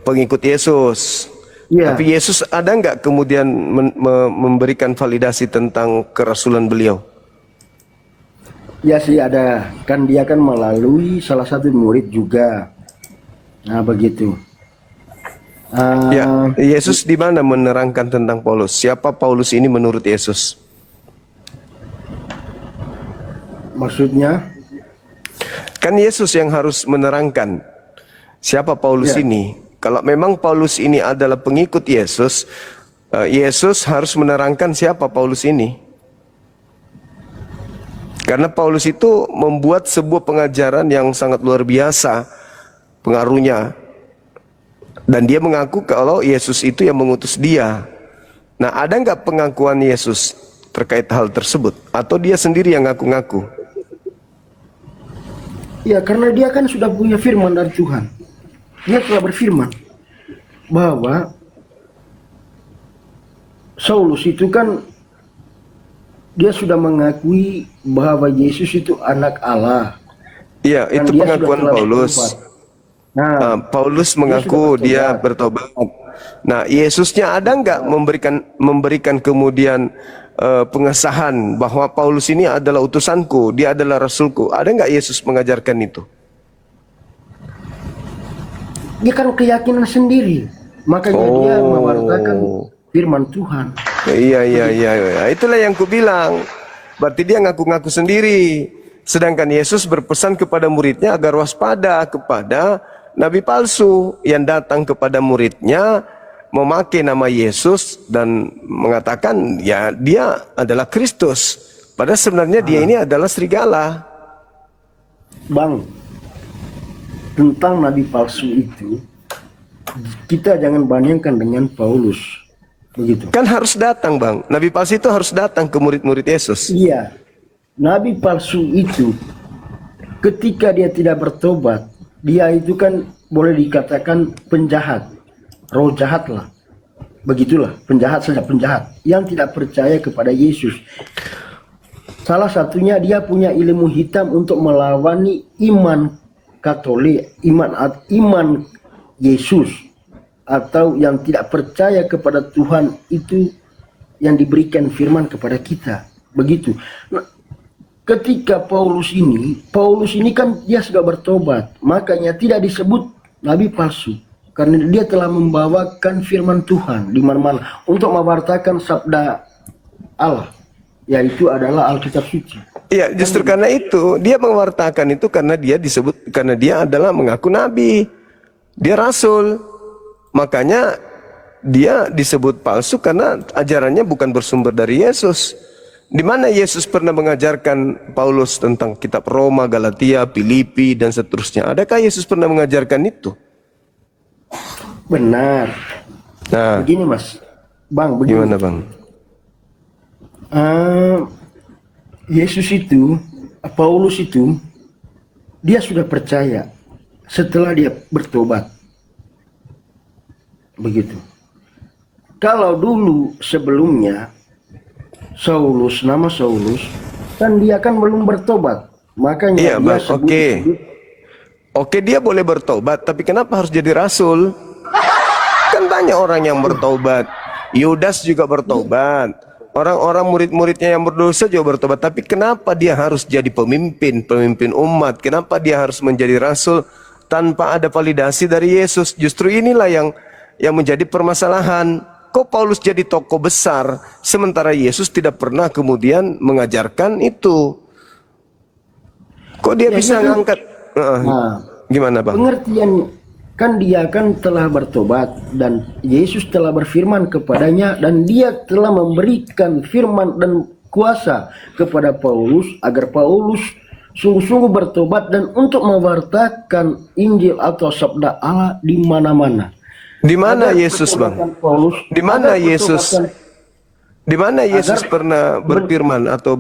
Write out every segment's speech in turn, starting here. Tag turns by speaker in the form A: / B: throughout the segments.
A: pengikut Yesus.
B: Iya.
A: Tapi Yesus ada nggak kemudian memberikan validasi tentang kerasulan beliau?
B: Ya sih ada, kan dia kan melalui salah satu murid juga. Nah begitu.
A: Ya, Yesus di mana menerangkan tentang Paulus? Siapa Paulus ini menurut Yesus?
B: Maksudnya?
A: Kan Yesus yang harus menerangkan siapa Paulus
B: Ya.
A: ini. Kalau memang Paulus ini adalah pengikut Yesus, Yesus harus menerangkan siapa Paulus ini. Karena Paulus itu membuat sebuah pengajaran yang sangat luar biasa pengaruhnya. Dan dia mengaku kalau Yesus itu yang mengutus dia. Nah, ada nggak pengakuan Yesus terkait hal tersebut? Atau dia sendiri yang ngaku-ngaku?
B: Ya karena dia kan sudah punya firman dari Tuhan. Dia telah berfirman bahwa Saulus itu kan dia sudah mengakui bahwa Yesus itu anak Allah.
A: Iya,
B: Dan
A: itu
B: dia
A: pengakuan
B: sudah telah
A: Paulus.
B: bertobat. Nah,
A: Paulus
B: dia
A: mengaku
B: sudah
A: dia bertobat. Nah, Yesusnya ada nggak memberikan kemudian pengesahan bahwa Paulus ini adalah utusanku, dia adalah rasulku? Ada nggak Yesus mengajarkan itu?
B: dia kan keyakinan sendiri, makanya dia mewartakan firman Tuhan.
A: Iya. Itulah yang kubilang. Berarti dia ngaku-ngaku sendiri. Sedangkan Yesus berpesan kepada muridnya agar waspada kepada nabi palsu yang datang kepada muridnya memakai nama Yesus dan mengatakan ya dia adalah Kristus. Padahal sebenarnya dia ini adalah serigala.
B: Bang, tentang nabi palsu itu kita jangan bandingkan dengan Paulus, begitu.
A: Kan harus datang, Bang. Nabi palsu itu harus datang ke murid-murid Yesus.
B: Iya, nabi palsu itu ketika dia tidak bertobat, dia itu kan boleh dikatakan penjahat, roh jahat lah. Begitulah, penjahat saja, penjahat yang tidak percaya kepada Yesus. Salah satunya dia punya ilmu hitam untuk melawani iman Katolik, iman Yesus, atau yang tidak percaya kepada Tuhan itu yang diberikan firman kepada kita. Begitu. Nah, ketika Paulus ini kan dia sudah bertobat, makanya tidak disebut nabi palsu karena dia telah membawakan firman Tuhan di mana-mana untuk mewartakan sabda Allah, yaitu adalah Alkitab suci.
A: Iya, justru karena itu dia mewartakan itu karena dia adalah mengaku nabi, dia rasul. Makanya dia disebut palsu karena ajarannya bukan bersumber dari Yesus. Di mana Yesus pernah mengajarkan Paulus tentang kitab Roma, Galatia, Filipi dan seterusnya? Adakah Yesus pernah mengajarkan itu?
B: Benar.
A: Nah,
B: Begini Mas, Bang, begini.
A: gimana Bang?
B: Yesus itu, Paulus itu, dia sudah percaya setelah dia bertobat. Begitu. Kalau dulu sebelumnya Saulus, nama Saulus, kan dia kan belum bertobat. Makanya
A: Iya
B: dia
A: Bang, oke.
B: sebut
A: Oke, dia boleh bertobat, tapi kenapa harus jadi rasul? Kan banyak orang yang bertobat. Yudas juga bertobat. Orang-orang murid-muridnya yang berdosa juga bertobat. Tapi kenapa dia harus jadi pemimpin umat? Kenapa dia harus menjadi rasul tanpa ada validasi dari Yesus? Justru inilah yang menjadi permasalahan. Kok Paulus jadi tokoh besar, sementara Yesus tidak pernah kemudian mengajarkan itu? Kok dia bisa ngangkat?
B: Nah,
A: Gimana Bang?
B: pengertian kan dia kan telah bertobat dan Yesus telah berfirman kepadanya dan dia telah memberikan firman dan kuasa kepada Paulus agar Paulus sungguh-sungguh bertobat dan untuk mewartakan Injil atau sabda Allah di mana-mana.
A: Di mana Yesus Bang? Di mana Yesus? Di mana Yesus pernah berfirman atau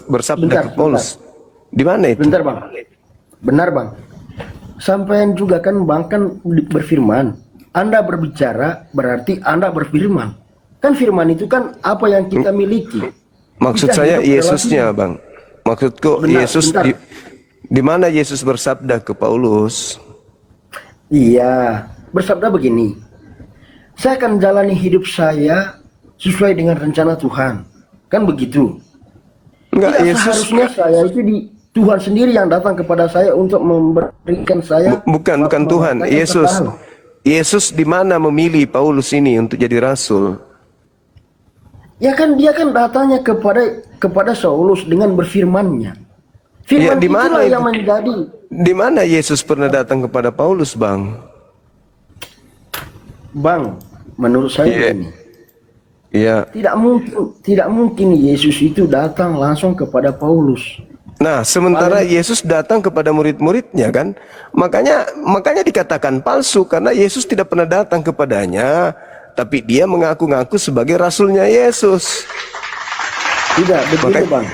A: bersabda ke Paulus? Di mana itu?
B: Bentar Bang. Benar Bang. Sampaian juga kan Bang kan berfirman. Anda berbicara berarti Anda berfirman. Kan firman itu kan apa yang kita miliki.
A: Maksud
B: Kita
A: saya
B: hidup
A: Yesusnya
B: dalam
A: Bang. Maksudku
B: Benar,
A: Yesus
B: bentar.
A: di mana Yesus bersabda ke Paulus?
B: Iya, bersabda begini, saya akan jalani hidup saya sesuai dengan rencana Tuhan. Kan begitu.
A: Enggak,
B: Tidak
A: Yesus
B: seharusnya saya itu Tuhan sendiri yang datang kepada saya untuk memberikan saya
A: bukan Tuhan,
B: memberikan
A: Yesus.
B: keterangan.
A: Yesus di mana memilih Paulus ini untuk jadi rasul?
B: Ya kan dia kan datangnya kepada Saulus dengan berfirmannya.
A: Ya,
B: Firman
A: di mana
B: itulah
A: itu?
B: yang menjadi.
A: Di mana Yesus pernah datang kepada Paulus, Bang?
B: Bang, menurut saya
A: Iya.
B: begini.
A: Iya.
B: Tidak mungkin Yesus itu datang langsung kepada Paulus.
A: Nah, sementara Yesus datang kepada murid-muridnya kan, makanya dikatakan palsu karena Yesus tidak pernah datang kepadanya, tapi dia mengaku-ngaku sebagai rasulnya Yesus.
B: Tidak, begini Bang.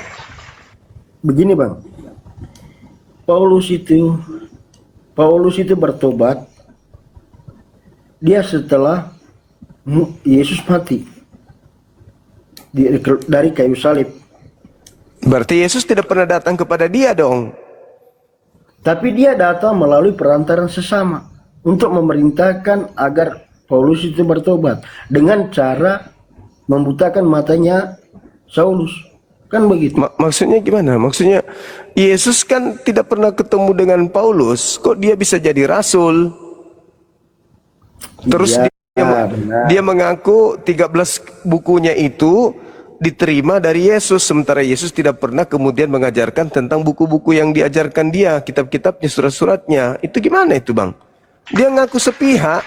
B: Begini Bang. Paulus itu bertobat dia setelah Yesus mati dari kayu salib.
A: Berarti Yesus tidak pernah datang kepada dia dong.
B: Tapi dia datang melalui perantaran sesama untuk memerintahkan agar Paulus itu bertobat dengan cara membutakan matanya Saulus. Kan begitu.
A: Maksudnya gimana? Maksudnya Yesus kan tidak pernah ketemu dengan Paulus, kok dia bisa jadi rasul? Terus
B: Iya, benar.
A: dia mengaku 13 bukunya itu diterima dari Yesus, sementara Yesus tidak pernah kemudian mengajarkan tentang buku-buku yang diajarkan dia, kitab-kitabnya, surat-suratnya. Itu gimana itu, Bang? Dia ngaku sepihak,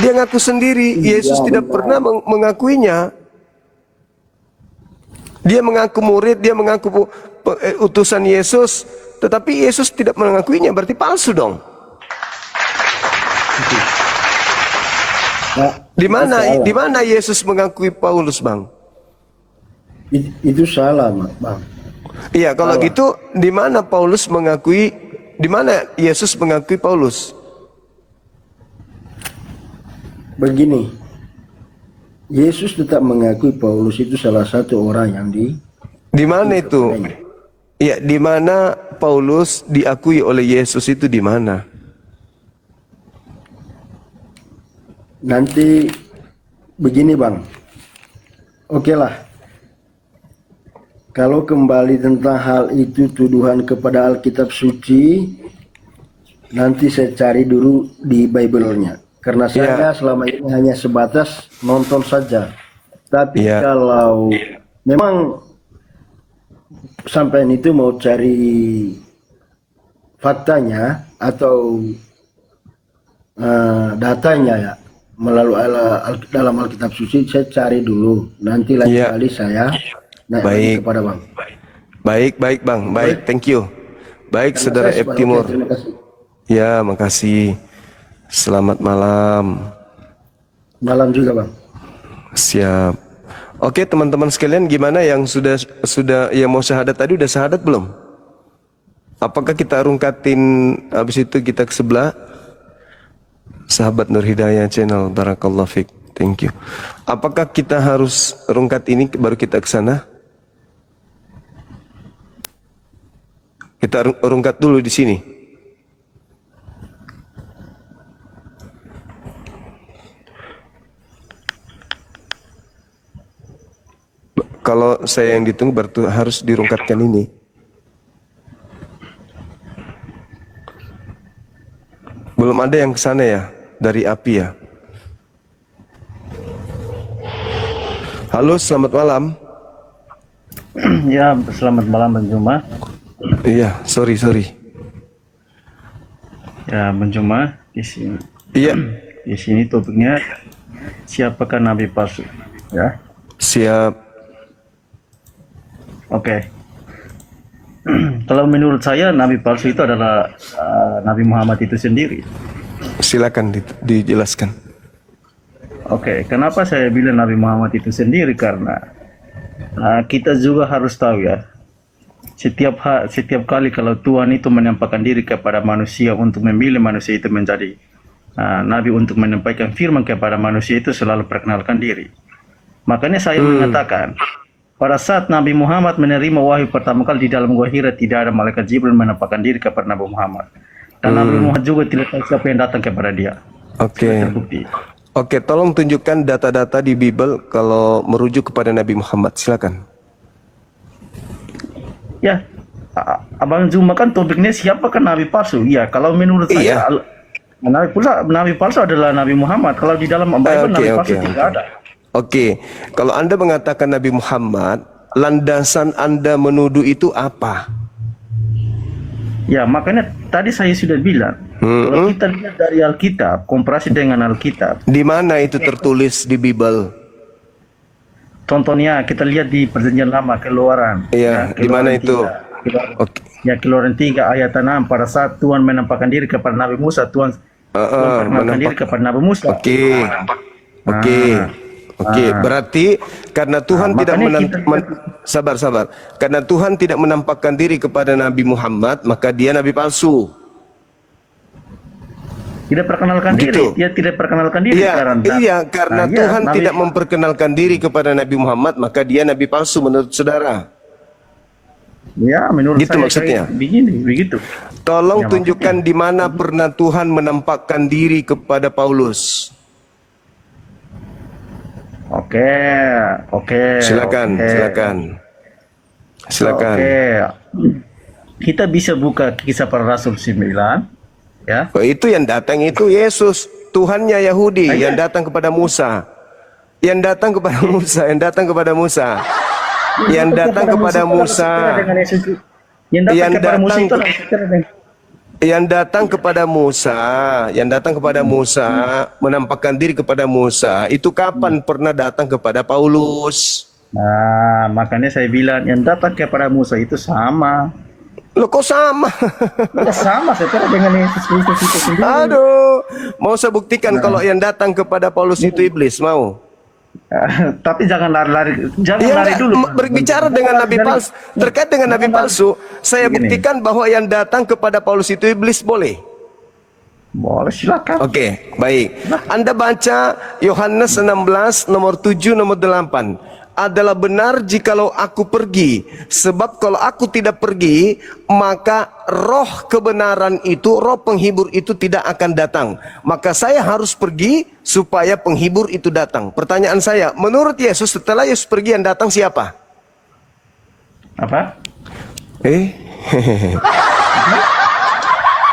A: dia ngaku sendiri, Yesus tidak pernah mengakuinya. Dia mengaku murid, dia mengaku utusan Yesus, tetapi Yesus tidak mengakuinya, berarti palsu dong.
B: Nah,
A: Di mana Yesus mengakui Paulus, Bang?
B: itu salah, Bang.
A: Iya, kalau gitu di mana Yesus mengakui Paulus?
B: Begini, Yesus tetap mengakui Paulus itu salah satu orang yang
A: Di mana itu? Iya, di mana Paulus diakui oleh Yesus itu di mana?
B: Nanti begini Bang. Oke lah. Kalau kembali tentang hal itu tuduhan kepada Alkitab suci, nanti saya cari dulu di Bible-nya. Karena saya selama ini hanya sebatas nonton saja. Tapi kalau memang sampai itu mau cari faktanya atau datanya ya melalui dalam Alkitab suci, saya cari dulu. Nanti lain kali saya naik kepada Bang.
A: Baik Bang, baik, thank you. Baik Saudara F. Timur.
B: Terima kasih.
A: Ya, makasih. Selamat malam.
B: Malam juga Bang.
A: Siap. Oke teman-teman sekalian, gimana yang sudah yang mau syahadat tadi, udah syahadat belum? Apakah kita rungkatin habis itu kita ke sebelah? Sahabat Nur Hidayah channel, barakallahu fiik. Thank you. Apakah kita harus rungkat ini baru kita ke sana? Kita rungkat dulu di sini. Kalau saya yang ditunggu berarti harus dirungkatkan ini. Belum ada yang ke sana ya, dari api ya. Halo, selamat malam.
C: Ya, selamat malam Bang Juma.
A: Iya, sorry.
C: Ya, Bang Juma, di sini.
A: Iya.
C: Di sini topiknya siapakah nabi palsu? Ya.
A: Siap.
C: Oke. Kalau menurut saya nabi palsu itu adalah Nabi Muhammad itu sendiri.
A: Silakan dijelaskan.
C: Oke, kenapa saya bilang Nabi Muhammad itu sendiri? Karena kita juga harus tahu ya, setiap kali kalau Tuhan itu menampakkan diri kepada manusia untuk memilih manusia itu menjadi Nabi untuk menyampaikan firman kepada manusia, itu selalu perkenalkan diri. Makanya saya mengatakan, pada saat Nabi Muhammad menerima wahyu pertama kali di dalam Gua Hira, tidak ada malaikat Jibril menampakkan diri kepada Nabi Muhammad. Dan Nabi Muhammad juga tidak tahu siapa yang datang kepada dia.
A: Oke.
C: Terbukti.
A: Oke, tolong tunjukkan data-data di Bible kalau merujuk kepada Nabi Muhammad. Silakan.
C: Ya, Abang Zuma kan topiknya siapakah Nabi palsu? Ya, kalau menurut
A: Iya.
C: saya Nabi palsu adalah Nabi Muhammad. Kalau di dalam Bible Nabi palsu tidak ada.
A: Oke, kalau Anda mengatakan Nabi Muhammad, landasan Anda menuduh itu apa?
C: Ya, makanya tadi saya sudah bilang, kalau kita lihat dari Alkitab, komparasi dengan Alkitab,
A: Di mana itu tertulis di Bible?
C: contohnya kita lihat di Perjanjian Lama, Keluaran.
A: Iya, di mana itu? Oke.
C: Ya, Keluaran 3 ayat 6, pada saat Tuhan menampakkan diri kepada Nabi Musa, Tuhan menampakkan diri kepada Nabi Musa.
A: Oke. Oke. Oke, berarti karena Tuhan tidak sabar. Karena Tuhan tidak menampakkan diri kepada Nabi Muhammad, maka dia nabi palsu.
C: Tidak perkenalkan
A: Begitu.
C: diri, dia tidak perkenalkan diri sekarang.
A: Iya, karena
C: Iya,
A: Tuhan
C: Nabi-
A: tidak memperkenalkan diri kepada Nabi Muhammad, maka dia nabi palsu menurut saudara.
C: Ya, menurut
A: Gitu
C: saya
A: maksudnya.
C: kayak begini, begitu.
A: Tolong
C: Ya,
A: tunjukkan di mana pernah Tuhan menampakkan diri kepada Paulus.
C: Oke.
A: Silakan,
C: oke.
A: silakan.
C: Oke. Kita bisa buka Kisah Para Rasul 9, ya.
A: Oh, itu yang datang itu Yesus, Tuhannya Yahudi yang datang kepada Musa. Yang datang kepada Musa. Yang datang kepada Musa. Yang datang kepada Musa.
C: Yang datang kepada Musa itu adalah secara dengan-
A: Yang datang kepada Musa. Yang datang kepada Musa. Menampakkan diri kepada Musa. Itu kapan pernah datang kepada Paulus?
C: Nah, makanya saya bilang yang datang kepada Musa itu sama.
A: Loh kok sama?
C: Ya, sama secara dengan Yesus Kristus itu sendiri.
A: Aduh. Mau saya buktikan kalau yang datang kepada Paulus itu iblis, mau?
C: Tapi jangan lari-lari, jangan
A: Iya
C: lari
A: enggak,
C: dulu.
A: berbicara dengan nabi palsu, terkait dengan nabi palsu, saya
C: Begini.
A: buktikan bahwa yang datang kepada Paulus itu iblis, boleh?
C: Boleh, silakan.
A: Oke, baik. Anda baca Yohanes 16 nomor 7 nomor 8. Adalah benar jikalau aku pergi, sebab kalau aku tidak pergi, maka roh kebenaran itu, roh penghibur itu tidak akan datang. Maka saya harus pergi supaya penghibur itu datang. Pertanyaan saya, menurut Yesus setelah Yesus pergi yang datang siapa?
C: Apa?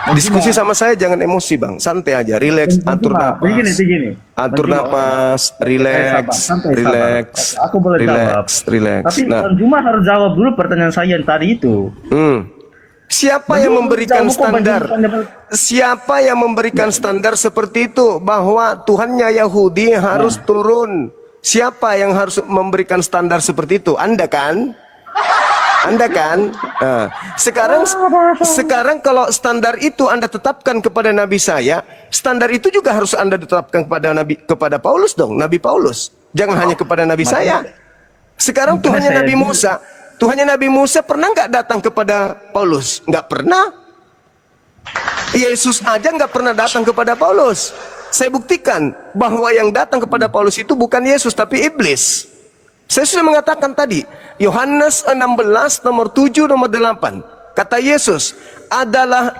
A: Diskusi sama saya jangan emosi bang, santai aja, relax, atur
C: Begini.
A: napas, atur napas, relax,
C: Santai,
A: relax,
C: sabar. Aku boleh jawab.
A: relax.
C: Tapi
A: Nah,
C: Bang Juma harus jawab dulu pertanyaan saya yang tadi itu.
A: siapa yang memberikan
C: Jawab kok, Bang
A: standar?
C: Juma.
A: Siapa yang memberikan standar seperti itu bahwa Tuhannya Yahudi harus turun? Siapa yang harus memberikan standar seperti itu? Anda kan? Anda kan? Nah, sekarang kalau standar itu Anda tetapkan kepada Nabi saya, standar itu juga harus Anda tetapkan kepada Paulus dong, Nabi Paulus. Jangan hanya kepada Nabi saya. Sekarang Tuhannya Nabi Musa, Tuhannya Nabi Musa pernah nggak datang kepada Paulus? Nggak pernah. Yesus aja nggak pernah datang kepada Paulus. Saya buktikan bahwa yang datang kepada Paulus itu bukan Yesus tapi iblis. Saya sudah mengatakan tadi, Yohanes 16 nomor 7 nomor 8. Kata Yesus, adalah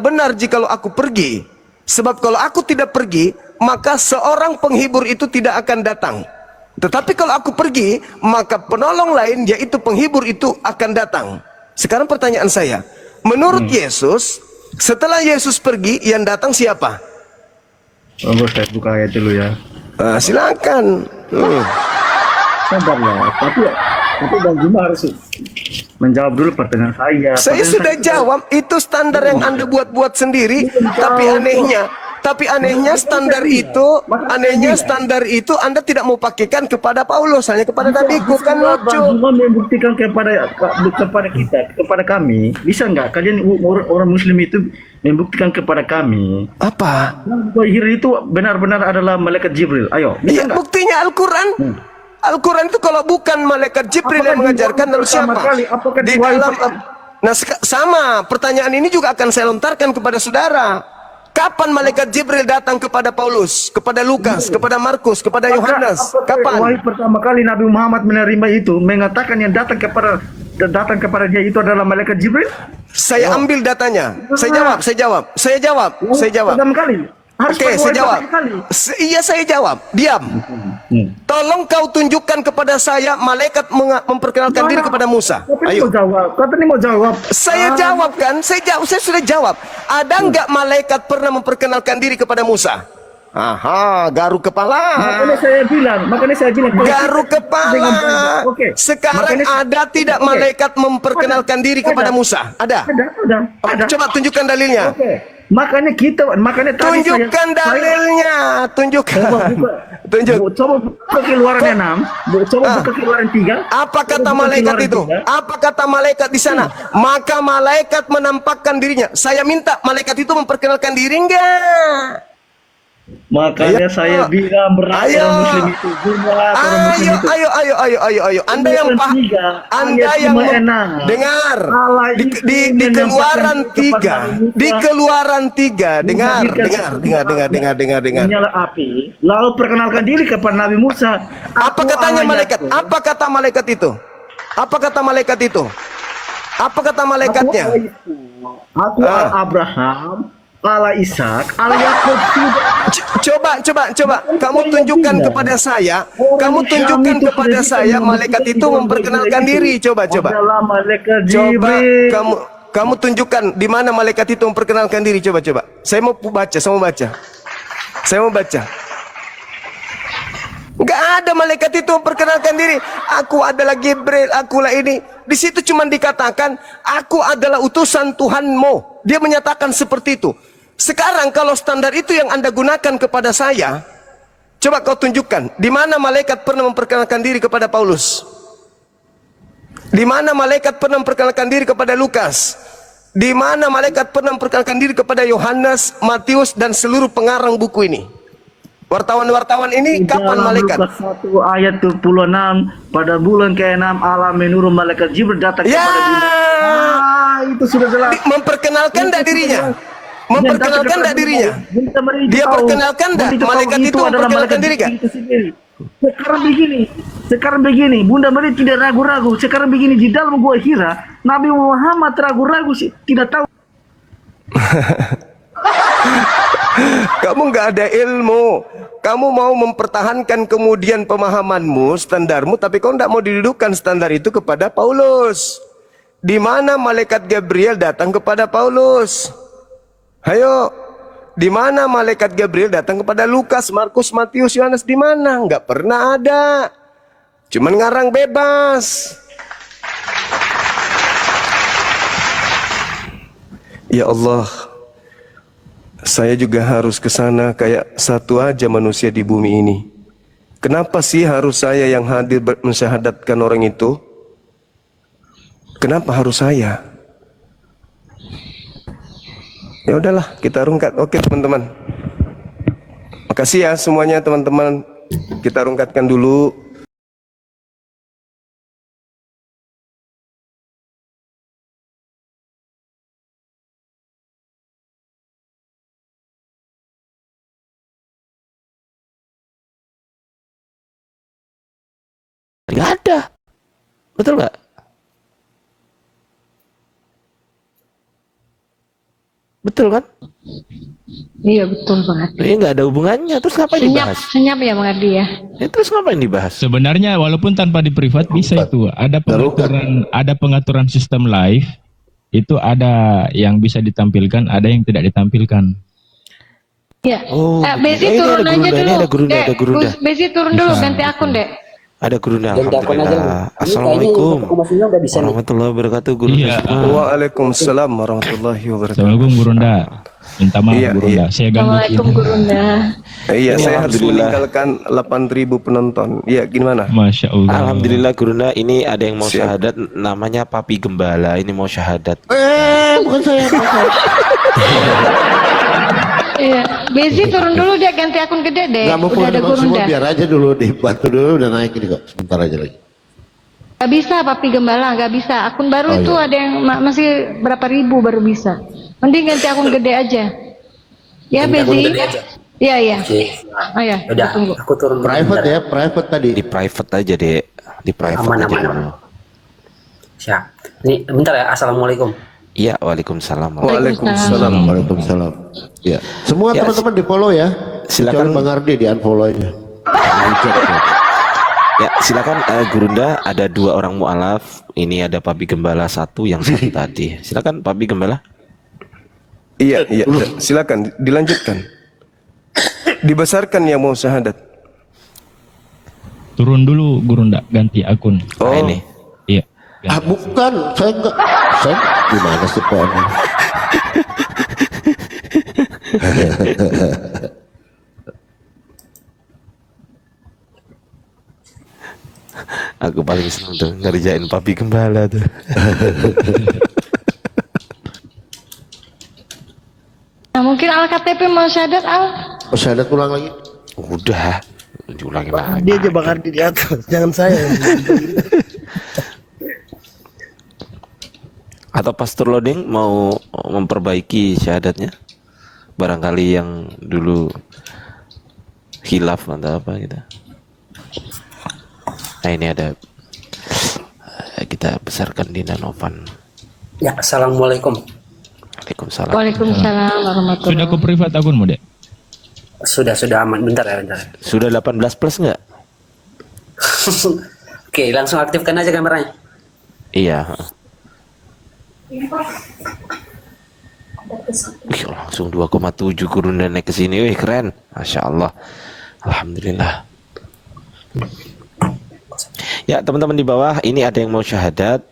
A: benar jikalau aku pergi. Sebab kalau aku tidak pergi, maka seorang penghibur itu tidak akan datang. Tetapi kalau aku pergi, maka penolong lain yaitu penghibur itu akan datang. Sekarang pertanyaan saya, menurut Yesus, setelah Yesus pergi, yang datang siapa?
C: Saya buka ayat dulu ya.
A: Silakan.
C: Sabar ya, tapi Bang Juma harus menjawab dulu pertanyaan saya.
A: Saya sudah jawab, itu standar yang Anda buat-buat sendiri. Tapi anehnya standar itu Anda tidak mau pakaikan kepada Paulus, hanya kepada Nabiku, kan
C: Bang
A: lucu.
C: Juma membuktikan kepada kita, kepada kami. Bisa nggak kalian orang Muslim itu membuktikan kepada kami?
A: Apa?
C: Bahir itu benar-benar adalah malaikat Jibril. Ayo, bisa
A: Iya,
C: nggak?
A: buktinya Al-Quran. Al-Quran itu kalau bukan malaikat Jibril yang mengajarkan, lalu siapa?
C: Apakah
A: Di dalam, nah sama pertanyaan ini juga akan saya lontarkan kepada saudara. Kapan malaikat Jibril datang kepada Paulus, kepada Lukas, kepada Markus, kepada Yohanes?
C: Wahyu
A: Kapan?
C: pertama kali Nabi Muhammad menerima itu, mengatakan yang datang kepada datang kepada dia itu adalah malaikat Jibril?
A: Saya ambil datanya. Saya jawab.
C: Pertama kali. Harus
A: Oke,
C: pakai
A: saya jawab.
C: pertama kali.
A: Iya, saya jawab. Diam. Tolong kau tunjukkan kepada saya malaikat memperkenalkan diri kepada Musa.
C: Katanya
A: Ayo.
C: mau jawab. Katanya mau jawab.
A: Saya jawab kan? Saya sudah jawab. Ada nggak malaikat pernah memperkenalkan diri kepada Musa? Aha, garuk kepala.
C: Makanya saya bilang.
A: Garuk kepala.
C: Oke.
A: Sekarang
C: Makanya-
A: ada tidak
C: Oke.
A: malaikat memperkenalkan diri kepada Musa? Ada.
C: Ada.
A: Coba tunjukkan dalilnya.
C: Oke. Makanya tadi
A: Tunjukkan dalilnya. Tunjukkan. Tunjuk.
C: Coba buka keluaran 6. Coba buka keluaran 3.
A: Apa kata malaikat itu? Apa kata malaikat di sana? Maka malaikat menampakkan dirinya. Saya minta malaikat itu memperkenalkan diri enggak?
C: Makanya
A: Ayo.
C: saya bilang berat
A: Ayo.
C: orang muslim itu berat orang muslim itu.
A: Ayo. Anda yang
C: Ayat
A: paham.
C: 3,
A: Anda
C: ayat
A: yang
C: 56.
A: dengar.
C: Allah
A: Di
C: itu
A: keluaran
C: menampakkan
A: 3.
C: kepada Musa,
A: Di keluaran 3. Dengar.
C: menyala api, lalu perkenalkan diri kepada Nabi Musa.
A: Apa
C: Aku
A: katanya
C: Allah
A: malaikat?
C: Yakub.
A: Apa kata malaikat itu? Apa kata malaikat itu? Apa kata malaikatnya?
C: Aku Allah Abraham, Allah Ishak, Allah Yakub sudah.
A: Coba. Kamu tunjukkan kepada saya. Kamu tunjukkan kepada saya malaikat itu memperkenalkan diri. Coba.
C: Adalah malaikat
A: Coba
C: Jibril.
A: kamu tunjukkan di mana malaikat itu memperkenalkan diri. Coba. Saya mau baca. Enggak ada malaikat itu memperkenalkan diri. Aku adalah Jibril, akulah ini. Di situ cuma dikatakan, aku adalah utusan Tuhanmu. Dia menyatakan seperti itu. Sekarang kalau standar itu yang Anda gunakan kepada saya, coba kau tunjukkan di mana malaikat pernah memperkenalkan diri kepada Paulus. Di mana malaikat pernah memperkenalkan diri kepada Lukas. Di mana malaikat pernah memperkenalkan diri kepada Yohanes, Matius dan seluruh pengarang buku ini. Wartawan-wartawan ini kapan
C: Dalam
A: malaikat?
C: Lukas 1 ayat 26, pada bulan ke-6 Allah menurun malaikat Jibril datang
A: Ya,
C: kepada dunia. Itu sudah jelas.
A: memperkenalkan enggak dirinya? Memperkenalkan enggak dirinya? Dia
C: tahu.
A: perkenalkan enggak?
C: Bunda tahu
A: Malaikat itu
C: adalah
A: memperkenalkan
C: malaikat
A: diri enggak?
C: itu sendiri. Sekarang begini, Bunda Maria tidak ragu-ragu. Sekarang begini, di dalam gua Hira, Nabi Muhammad ragu-ragu sih, tidak tahu.
A: Kamu nggak ada ilmu. Kamu mau mempertahankan kemudian pemahamanmu, standarmu, tapi kau nggak mau didudukkan standar itu kepada Paulus. Di mana malaikat Gabriel datang kepada Paulus? Ayo, di mana malaikat Gabriel datang kepada Lukas, Markus, Matius, Yohanes? Di mana? Nggak pernah ada. Cuman ngarang bebas. Ya Allah. Saya juga harus ke sana kayak satu aja manusia di bumi ini. Kenapa sih harus saya yang hadir mensyahadatkan orang itu? Kenapa harus saya? Ya udahlah, kita rungkat. Oke teman-teman. Makasih ya semuanya teman-teman. Kita rungkatkan dulu.
D: Nggak ada. Betul nggak? Betul kan?
E: Iya betul banget.
D: Ini nggak ada hubungannya. Terus ngapain
E: Senyap,
D: dibahas?
E: senyap ya Bang Ardi ya.
D: Terus ngapain dibahas?
F: Sebenarnya walaupun tanpa di privat bisa itu. Ada pengaturan sistem live. Itu ada yang bisa ditampilkan, ada yang tidak ditampilkan.
E: Ya.
D: Oh,
E: Bezi
D: ini
E: turun
D: ada
E: aja
D: Gurunda,
E: dulu.
D: ini ada Gurunda,
E: Dek,
D: ada Gurunda.
E: Bezi turun dulu,
F: Bisa.
E: ganti akun dek.
D: Ada Gurunda.
G: Ganti akun aja.
D: Alhamdulillah.
G: Ini
D: Assalamualaikum
G: kayaknya masuknya udah bisa nih.
D: warahmatullahi wabarakatuh. Gurunda
F: Iya.
D: semua.
A: Waalaikumsalam warahmatullahi wabarakatuh.
F: Assalamualaikum Gurunda. Minta maaf
A: Iya,
F: Gurunda. Saya ganggu.
E: Assalamualaikum Gurunda.
A: Iya, saya harus
D: Alhamdulillah.
A: meninggalkan 8.000 penonton. Iya, gimana?
F: Masya Allah.
D: Alhamdulillah Gurunda, ini ada yang mau
A: Siap.
D: syahadat, namanya Papi Gembala, ini mau syahadat. Bukan saya.
E: Iya. Bezi turun dulu dek, ganti akun gede dek.
H: Nggak mau
E: Udah ada
H: semua,
E: Gurunda.
H: biar aja dulu dibantu dulu, udah naik ini kok sebentar aja lagi.
E: Gak bisa Papi Gembala, gak bisa. Akun baru
H: Oh,
E: itu
H: iya.
E: ada yang masih berapa ribu baru bisa. Mending ganti akun gede aja. Ya
G: Ganti akun
E: Bezi.
G: gede aja?
E: Iya iya.
G: Oke.
E: Oh ya.
G: Udah,
E: Tunggu.
G: aku turun dulu
H: Private
G: bentar.
H: ya, private tadi.
D: Di private aja deh, di private
G: Aman,
D: aja
G: aman,
D: dulu.
G: aman. Siap. Nih, bentar ya. Assalamualaikum.
D: Iya, waalaikumsalam.
A: Waalaikumsalam.
H: Waalaikumsalam. Ya, semua
D: Ya,
H: teman-teman di follow ya.
D: silakan.
H: Kecuali Bang Ardi di unfollow aja.
D: Ya, silakan Gurunda, ada 2 orang mualaf. Ini ada Papi Gembala 1 yang satu tadi. Silakan Papi Gembala.
A: Iya, iya. Silakan dilanjutkan. Dibesarkan yang mau syahadat.
F: Turun dulu Gurunda, ganti akun.
A: Oh,
D: Nah, ini.
F: Iya.
H: Ah bukan, saya enggak. Saya gimana sih Pak?
D: Aku paling seneng tuh ngerjain Papi Gembala tuh.
E: Nah, mungkin Al-KTP mau syahadat Al.
H: Oh, syahadat ulang lagi.
D: Udah, diulangin lagi.
I: Dia aja Bang Ardi di atas, jangan saya.
D: Atau Pastor Loading mau memperbaiki syahadatnya? Barangkali yang dulu khilaf atau apa gitu. Nah, ini ada kita besarkan Dina Novan.
G: Ya, assalamualaikum.
D: Waalaikumsalam.
E: Waalaikumsalam warahmatullahi
F: Sudah ke privat akunmu, Dek?
G: Sudah aman. Bentar ya, bentar.
D: Sudah 18 plus nggak?
G: Oke, langsung aktifkan aja kameranya.
D: Iya. Wih, langsung 2,7 Gurunda naik ke sini. Wih, keren. Masya Allah. Alhamdulillah. Ya, teman-teman di bawah, ini ada yang mau syahadat,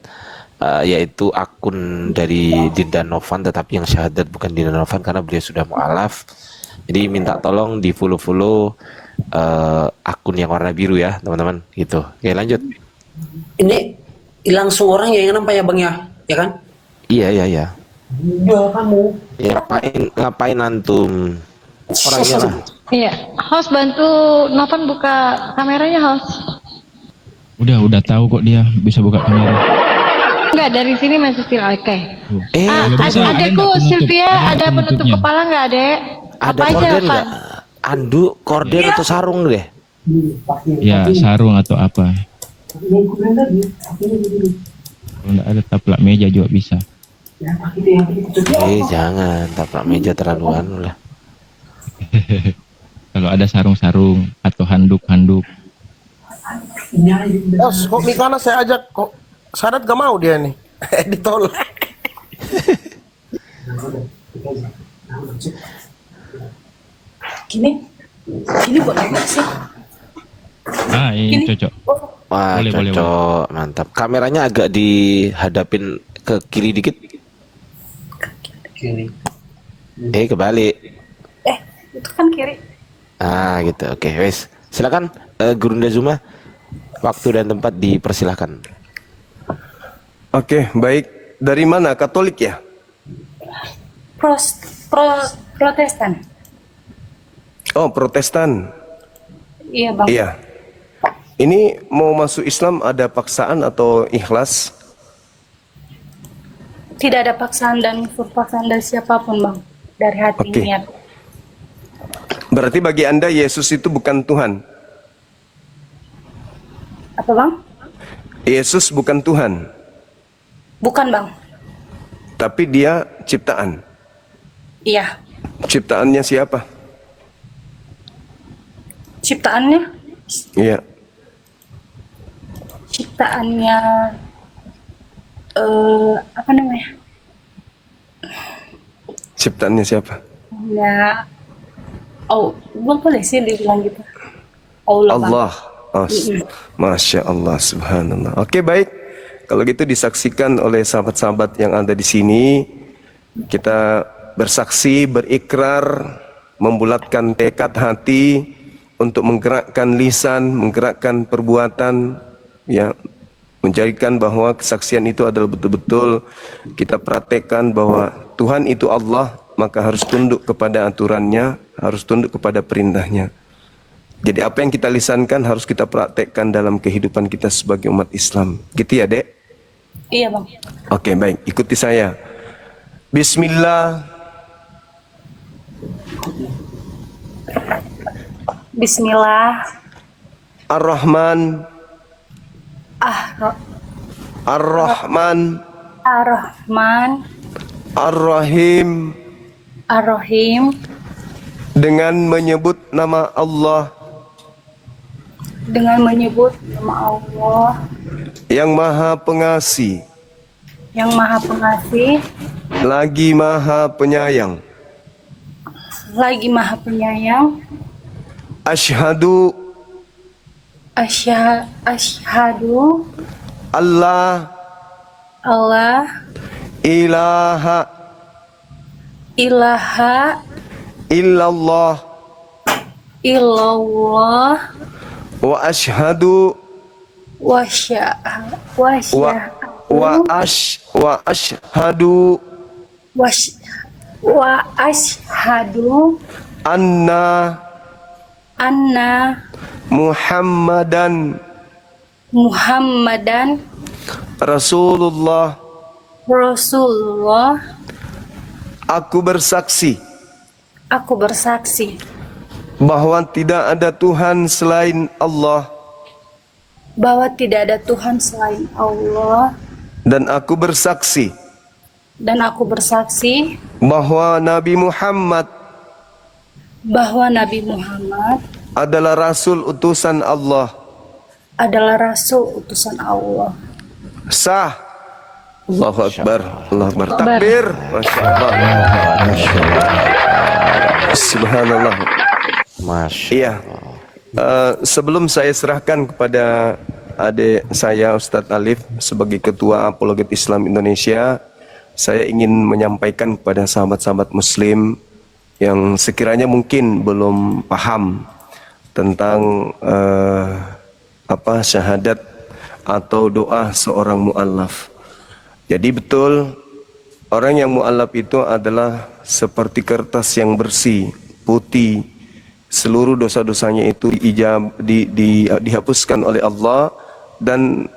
D: yaitu akun dari Dinda Novan, tetapi yang syahadat bukan Dinda Novan karena beliau sudah mu'alaf. Jadi minta tolong di follow akun yang warna biru ya, teman-teman. Gitu. Oke, lanjut.
G: Ini langsung orang yang nampak ya Bang ya kan?
D: Iya.
G: Ya kamu.
D: Ya, ngapain antum? Orangnya lah.
E: Iya, host bantu Novan buka kameranya host.
F: Udah tahu kok dia bisa buka kamera.
E: Enggak, dari sini masih still oke.
F: Kalau bisa, ada
E: Adekku
F: nggak penutup?
E: Sylvia
F: Ada
E: ada penutup
F: penutupnya?
E: kepala nggak adek?
D: Ada
E: Apa aja
D: korden
E: Van?
D: nggak? Anduk, korden atau sarung deh?
F: Ya, sarung atau apa. Kalau nggak ada taplak meja juga bisa.
D: Jangan taplak meja terlaluan lah.
F: Kalau ada sarung-sarung atau handuk-handuk.
I: Kok Mikana saya ajak kok syahadat gak mau dia nih. Ditolak.
J: Gini boleh nggak sih?
F: Ah, ini cocok.
D: Wah,
F: Boleh, boleh,
D: cocok, mantap. Kameranya agak dihadapin ke kiri dikit.
G: Kiri.
D: Kebalik.
J: Itu kan kiri.
D: Ah, gitu. Oke, wes. Silakan Gurunda Zuma. Waktu dan tempat dipersilahkan.
A: oke, baik. Dari mana? Katolik ya?
J: Protestan.
A: Oh, Protestan.
J: Iya Bang.
A: Iya. Ini mau masuk Islam ada paksaan atau ikhlas?
J: Tidak ada paksaan dan paksaan dari siapapun Bang. Dari hati
A: Oke.
J: niat.
A: Berarti bagi Anda Yesus itu bukan Tuhan.
J: Apa Bang?
A: Yesus bukan Tuhan,
J: Bukan Bang.
A: tapi dia ciptaan.
J: Iya.
A: Ciptaannya siapa?
J: Ciptaannya?
A: Iya.
J: Ciptaannya apa namanya?
A: Ciptaannya siapa?
J: Ya. Oh, belum boleh sih dibilang gitu. Allah. Bang.
A: Allah. Masya Allah, subhanallah. Oke, baik. Kalau gitu disaksikan oleh sahabat-sahabat yang ada di sini. Kita bersaksi, berikrar, membulatkan tekad hati untuk menggerakkan lisan, menggerakkan perbuatan, ya, menjadikan bahwa kesaksian itu adalah betul-betul kita praktekkan bahwa Tuhan itu Allah, maka harus tunduk kepada aturannya, harus tunduk kepada perintahnya. Jadi apa yang kita lisankan harus kita praktekkan dalam kehidupan kita sebagai umat Islam. Gitu ya, Dek?
J: Iya Bang.
A: Oke, baik. Ikuti saya. Bismillah.
J: Bismillah.
A: Ar-Rahman. Ar-Rahman,
J: Ar-Rahman,
A: Ar-Rahim,
J: Ar-Rahim,
A: dengan menyebut nama Allah
J: dengan menyebut nama Allah
A: yang Maha Pengasih,
J: yang Maha Pengasih,
A: lagi Maha Penyayang.
J: lagi Maha Penyayang.
A: Asyhadu
J: Asyhadu
A: Allah
J: Allah
A: ilaha
J: ilaha
A: illallah
J: illallah
A: wa asyhadu
J: wa
A: ashhadu
J: ashhadu
A: anna Muhammadan Rasulullah. Aku bersaksi bahwa tidak ada Tuhan selain Allah, dan aku bersaksi bahwa Nabi Muhammad adalah Rasul utusan Allah. Sah. Allahu Akbar. Allahu Akbar. Takbir. Masya Allah. Subhanallah.
D: Masya
A: Iya. Sebelum saya serahkan kepada adik saya Ustadz Alif sebagai Ketua Apologet Islam Indonesia, saya ingin menyampaikan kepada sahabat-sahabat Muslim yang sekiranya mungkin belum paham tentang syahadat atau doa seorang mu'allaf. Jadi betul, orang yang mu'allaf itu adalah seperti kertas yang bersih, putih. Seluruh dosa-dosanya itu dihapuskan oleh Allah, dan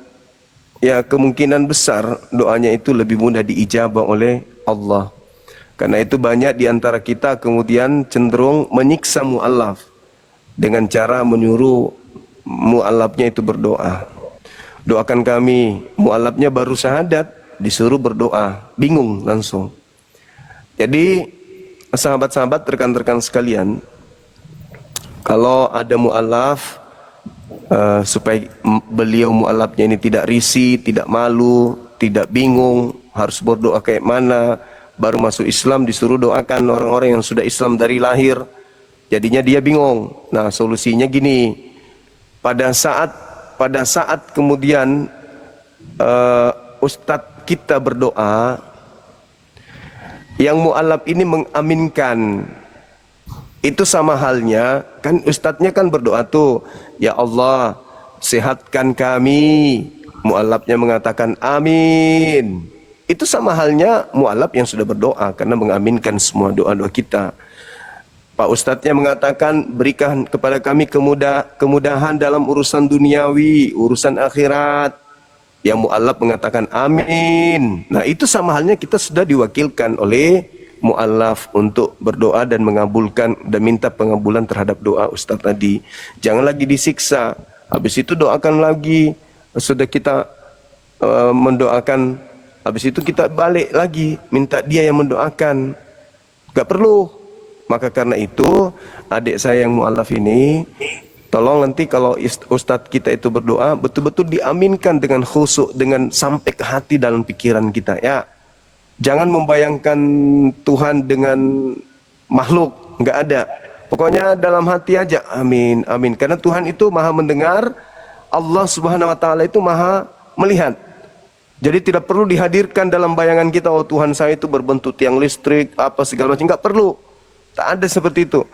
A: ya kemungkinan besar doanya itu lebih mudah diijabah oleh Allah. Karena itu banyak di antara kita kemudian cenderung menyiksa mu'allaf dengan cara menyuruh mu'allafnya itu berdoa. Doakan kami, mu'allafnya baru syahadat disuruh berdoa, bingung langsung. Jadi sahabat-sahabat, rekan-rekan sekalian, kalau ada mu'allaf, supaya beliau mu'allafnya ini tidak risih, tidak malu, tidak bingung harus berdoa kayak mana, baru masuk Islam disuruh doakan orang-orang yang sudah Islam dari lahir, jadinya dia bingung. Nah, solusinya gini, pada saat kemudian ustadz kita berdoa, yang mu'allaf ini mengaminkan, itu sama halnya kan ustadznya kan berdoa tuh, ya Allah sehatkan kami, mu'allafnya mengatakan amin. Itu sama halnya mu'allaf yang sudah berdoa karena mengaminkan semua doa-doa kita. Pak ustadznya mengatakan berikan kepada kami kemudahan dalam urusan duniawi, urusan akhirat. Yang mu'allaf mengatakan amin. Nah, itu sama halnya kita sudah diwakilkan oleh mu'allaf untuk berdoa dan mengabulkan dan minta pengabulan terhadap doa ustadz tadi. Jangan lagi disiksa. Habis itu doakan lagi. Sudah kita mendoakan, habis itu kita balik lagi minta dia yang mendoakan. Gak perlu. Maka karena itu adik saya yang mu'allaf ini, tolong nanti kalau ustadz kita itu berdoa betul-betul diaminkan dengan khusyuk, dengan sampai ke hati dalam pikiran kita ya. Jangan membayangkan Tuhan dengan makhluk, nggak ada. Pokoknya dalam hati aja, amin, amin. Karena Tuhan itu maha mendengar, Allah subhanahu wa ta'ala itu maha melihat. Jadi tidak perlu dihadirkan dalam bayangan kita, oh Tuhan saya itu berbentuk tiang listrik, apa segala macam, nggak perlu. Tak ada seperti itu.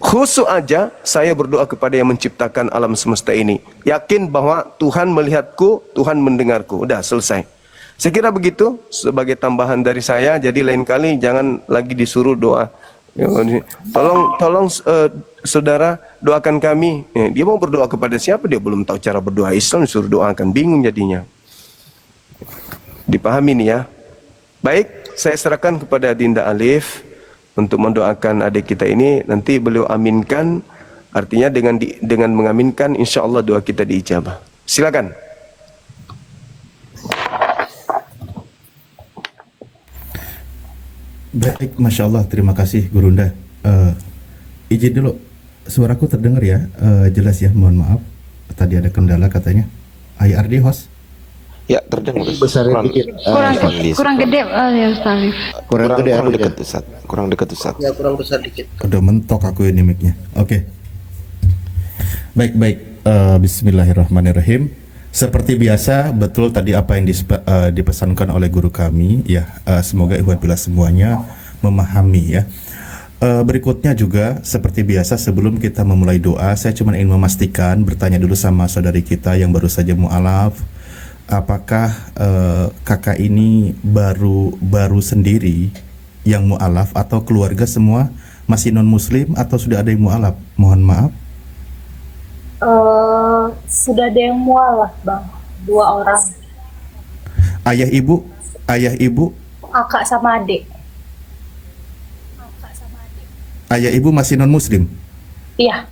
A: Khusyuk aja saya berdoa kepada yang menciptakan alam semesta ini. Yakin bahwa Tuhan melihatku, Tuhan mendengarku. Udah selesai. Saya kira begitu sebagai tambahan dari saya. Jadi lain kali jangan lagi disuruh doa. Tolong saudara doakan kami. Dia mau berdoa kepada siapa? Dia belum tahu cara berdoa Islam, disuruh doakan, bingung jadinya. Dipahami nih ya. Baik, saya serahkan kepada Dinda Alif untuk mendoakan adik kita ini. Nanti beliau aminkan, artinya dengan mengaminkan insya Allah doa kita diijabah. Silakan.
K: Baik, Masya Allah, terima kasih Gurunda. Izin dulu, suaraku terdengar ya, jelas ya, mohon maaf. Tadi ada kendala katanya. IRD host.
D: Ya, terdengar.
H: Besarin dikit.
E: Kurang gede ya Ustaz.
H: Kurang gede
D: kurang
H: aku
D: dekat Ustaz. Kurang dekat Ustaz.
I: Ya kurang besar dikit.
K: Udah mentok aku ini mic-nya. Oke. Baik. Bismillahirrahmanirrahim. Seperti biasa, betul tadi apa yang dipesankan oleh guru kami ya. Semoga ikhwan fillah semuanya memahami ya. Berikutnya juga seperti biasa sebelum kita memulai doa, saya cuma ingin memastikan, bertanya dulu sama saudari kita yang baru saja mu'alaf, apakah kakak ini baru sendiri yang mu'alaf atau keluarga semua masih non muslim atau sudah ada yang mu'alaf? Mohon maaf.
J: Sudah ada yang mualaf bang, 2 orang.
K: Ayah ibu,
J: Kakak sama adik.
K: ayah ibu masih non muslim.
J: Iya.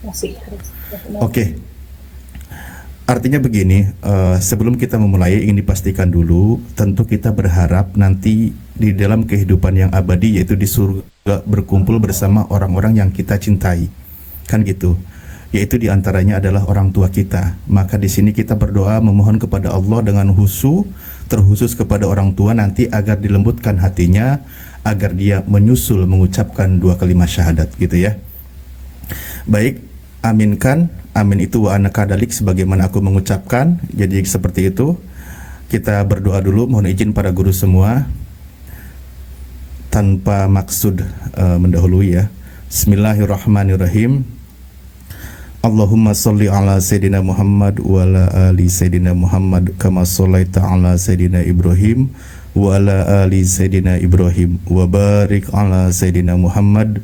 J: Masih.
K: Oke. Artinya begini, sebelum kita memulai ingin dipastikan dulu, tentu kita berharap nanti di dalam kehidupan yang abadi yaitu di surga berkumpul bersama orang-orang yang kita cintai, kan gitu. Yaitu diantaranya adalah orang tua kita. Maka di sini kita berdoa memohon kepada Allah dengan terkhusus kepada orang tua nanti agar dilembutkan hatinya, agar dia menyusul mengucapkan 2 kalimat syahadat gitu ya. Baik, aminkan. Amin itu wa ana kadalik sebagaimana aku mengucapkan. Jadi seperti itu. Kita berdoa dulu, mohon izin para guru semua tanpa maksud mendahului ya. Bismillahirrahmanirrahim. Allahumma sholli ala Sayyidina Muhammad wa ala ali Sayyidina Muhammad kama shallaita ala Sayyidina Ibrahim wa ala ali Sayyidina Ibrahim wa barik ala Sayyidina Muhammad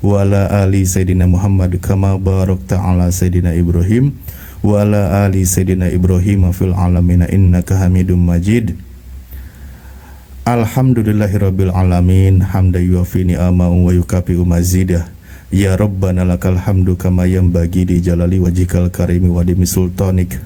K: wa ala ali Sayyidina Muhammad kama barakta ala Sayyidina Ibrahim wa ala ali Sayyidina Ibrahim fil alamin innaka Hamidum Majid. Alhamdulillahirabbil alamin hamdan yuafi ni'amahu wa yukafi'u mazidah. Ya Rabbana lakal hamdu kama yanbaghi li jalali wajhikal karimi wa dimi sultanik.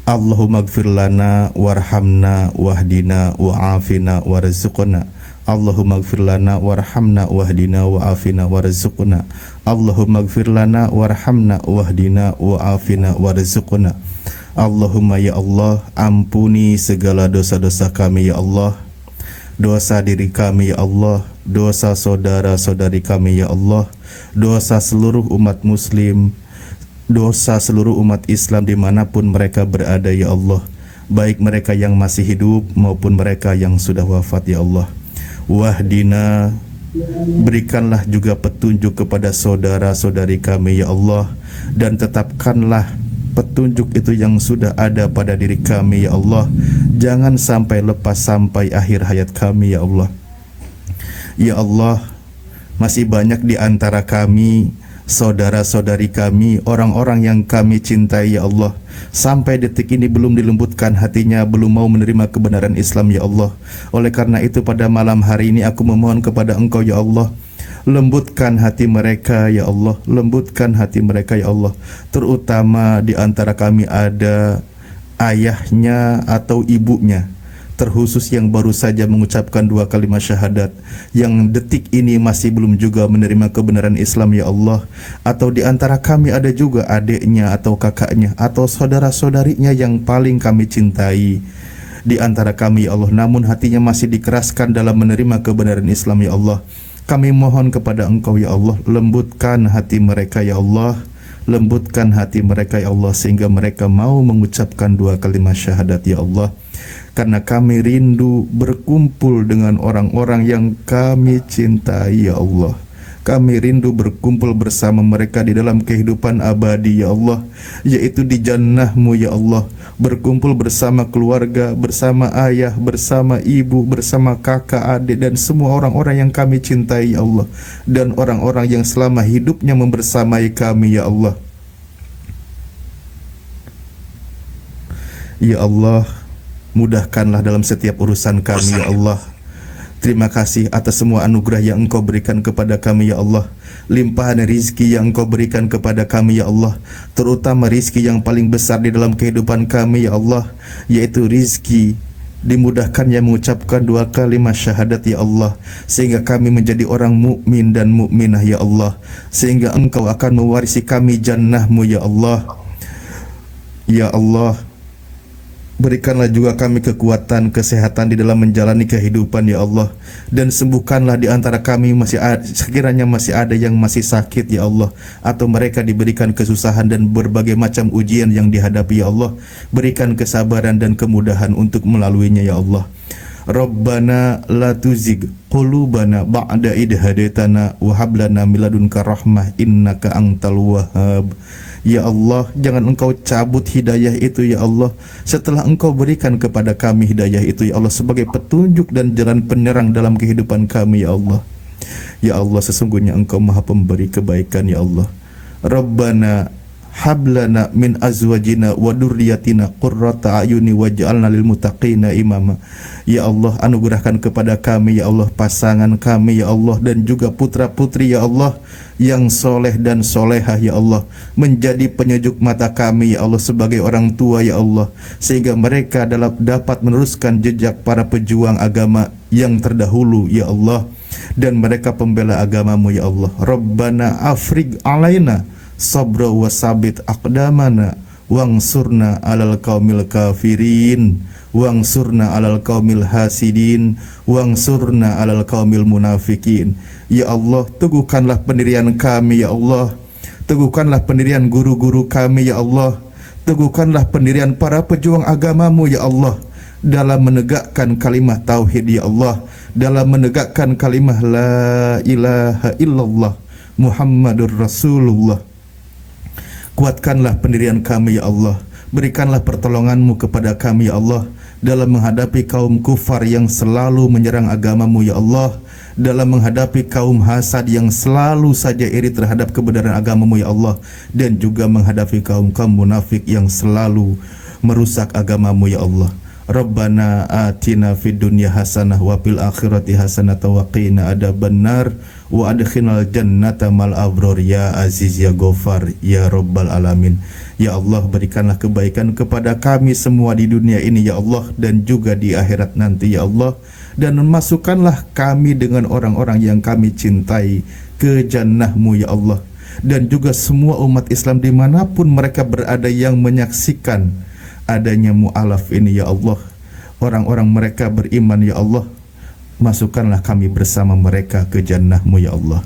K: Allahumma ighfir lana warhamna wahdina wa'afina warzuqna. Allahumma ighfir lana warhamna wahdina wa'afina warzuqna. Allahumma ighfir lana warhamna wahdina wa'afina warzuqna. Allahumma ya Allah, ampuni segala dosa-dosa kami ya Allah, dosa diri kami ya Allah, dosa saudara-saudari kami ya Allah, dosa seluruh umat muslim, dosa seluruh umat Islam dimanapun mereka berada ya Allah, baik mereka yang masih hidup maupun mereka yang sudah wafat ya Allah. Wahdina, berikanlah juga petunjuk kepada saudara-saudari kami ya Allah, dan tetapkanlah petunjuk itu yang sudah ada pada diri kami ya Allah, jangan sampai lepas sampai akhir hayat kami ya Allah. Ya Allah, masih banyak di antara kami, saudara-saudari kami, orang-orang yang kami cintai ya Allah, sampai detik ini belum dilembutkan hatinya, belum mau menerima kebenaran Islam ya Allah. Oleh karena itu pada malam hari ini aku memohon kepada Engkau ya Allah, lembutkan hati mereka ya Allah, lembutkan hati mereka ya Allah. Terutama di antara kami ada ayahnya atau ibunya, terkhusus yang baru saja mengucapkan 2 kalimat syahadat, yang detik ini masih belum juga menerima kebenaran Islam ya Allah. Atau di antara kami ada juga adiknya atau kakaknya atau saudara-saudarinya yang paling kami cintai di antara kami ya Allah, namun hatinya masih dikeraskan dalam menerima kebenaran Islam ya Allah. Kami mohon kepada Engkau ya Allah, lembutkan hati mereka ya Allah, lembutkan hati mereka ya Allah, sehingga mereka mau mengucapkan 2 kalimat syahadat ya Allah. Karena kami rindu berkumpul dengan orang-orang yang kami cintai ya Allah. Kami rindu berkumpul bersama mereka di dalam kehidupan abadi ya Allah, yaitu di jannah-Mu ya Allah. Berkumpul bersama keluarga, bersama ayah, bersama ibu, bersama kakak, adik, dan semua orang-orang yang kami cintai ya Allah, dan orang-orang yang selama hidupnya membersamai kami ya Allah. Ya Allah, mudahkanlah dalam setiap urusan kami ya Allah. Terima kasih atas semua anugerah yang Engkau berikan kepada kami ya Allah, limpahan rizki yang Engkau berikan kepada kami ya Allah, terutama rizki yang paling besar di dalam kehidupan kami ya Allah, yaitu rizki dimudahkannya mengucapkan dua kalimat syahadat ya Allah, sehingga kami menjadi orang mukmin dan mukminah ya Allah, sehingga Engkau akan mewarisi kami jannah-Mu ya Allah. Ya Allah, berikanlah juga kami kekuatan, kesehatan di dalam menjalani kehidupan ya Allah, dan sembuhkanlah di antara kami sekiranya masih ada yang masih sakit ya Allah, atau mereka diberikan kesusahan dan berbagai macam ujian yang dihadapi ya Allah. Berikan kesabaran dan kemudahan untuk melaluinya ya Allah. Rabbana la tuzigh qulubana ba'da idh hadaitana wa hab lana min ladunka rahmah innaka antal wahhab. Ya Allah, jangan Engkau cabut hidayah itu ya Allah, setelah Engkau berikan kepada kami hidayah itu ya Allah, sebagai petunjuk dan jalan penerang dalam kehidupan kami ya Allah. Ya Allah, sesungguhnya Engkau Maha Pemberi kebaikan ya Allah. Rabbana hablana min azwajina wa durriyatina qurrata ayuni waj'alna lil muttaqina imama. Ya Allah, anugerahkan kepada kami ya Allah pasangan kami ya Allah, dan juga putra-putri ya Allah yang soleh dan solehah ya Allah, menjadi penyejuk mata kami ya Allah sebagai orang tua ya Allah, sehingga mereka dapat meneruskan jejak para pejuang agama yang terdahulu ya Allah, dan mereka pembela agama-Mu ya Allah. Rabbana afrig alaina sabra wa sabit aqdamana wangsurna alal qaumil kafirin wangsurna alal qaumil hasidin wangsurna alal qaumil munafikin. Ya Allah, teguhkanlah pendirian kami ya Allah, teguhkanlah pendirian guru-guru kami ya Allah, teguhkanlah pendirian para pejuang agama-Mu ya Allah, dalam menegakkan kalimah tauhid ya Allah, dalam menegakkan kalimah la ilaha illallah Muhammadur Rasulullah. Kuatkanlah pendirian kami ya Allah, berikanlah pertolongan-Mu kepada kami ya Allah, dalam menghadapi kaum kufar yang selalu menyerang agama-Mu ya Allah, dalam menghadapi kaum hasad yang selalu saja iri terhadap kebenaran agama-Mu ya Allah, dan juga menghadapi kaum-kaum munafik yang selalu merusak agama-Mu ya Allah. Rabbana atina fid dunya hasanah wa fil akhirati hasanah wa qina adzabannar wa adkhilnal jannata mal abrar ya aziz ya ghafar ya rabbal alamin. Ya Allah, berikanlah kebaikan kepada kami semua di dunia ini ya Allah, dan juga di akhirat nanti ya Allah, dan masukkanlah kami dengan orang-orang yang kami cintai ke jannah-Mu ya Allah, dan juga semua umat Islam dimanapun mereka berada yang menyaksikan adanya mu'alaf ini ya Allah, orang-orang mereka beriman ya Allah, masukkanlah kami bersama mereka ke jannah-Mu ya Allah.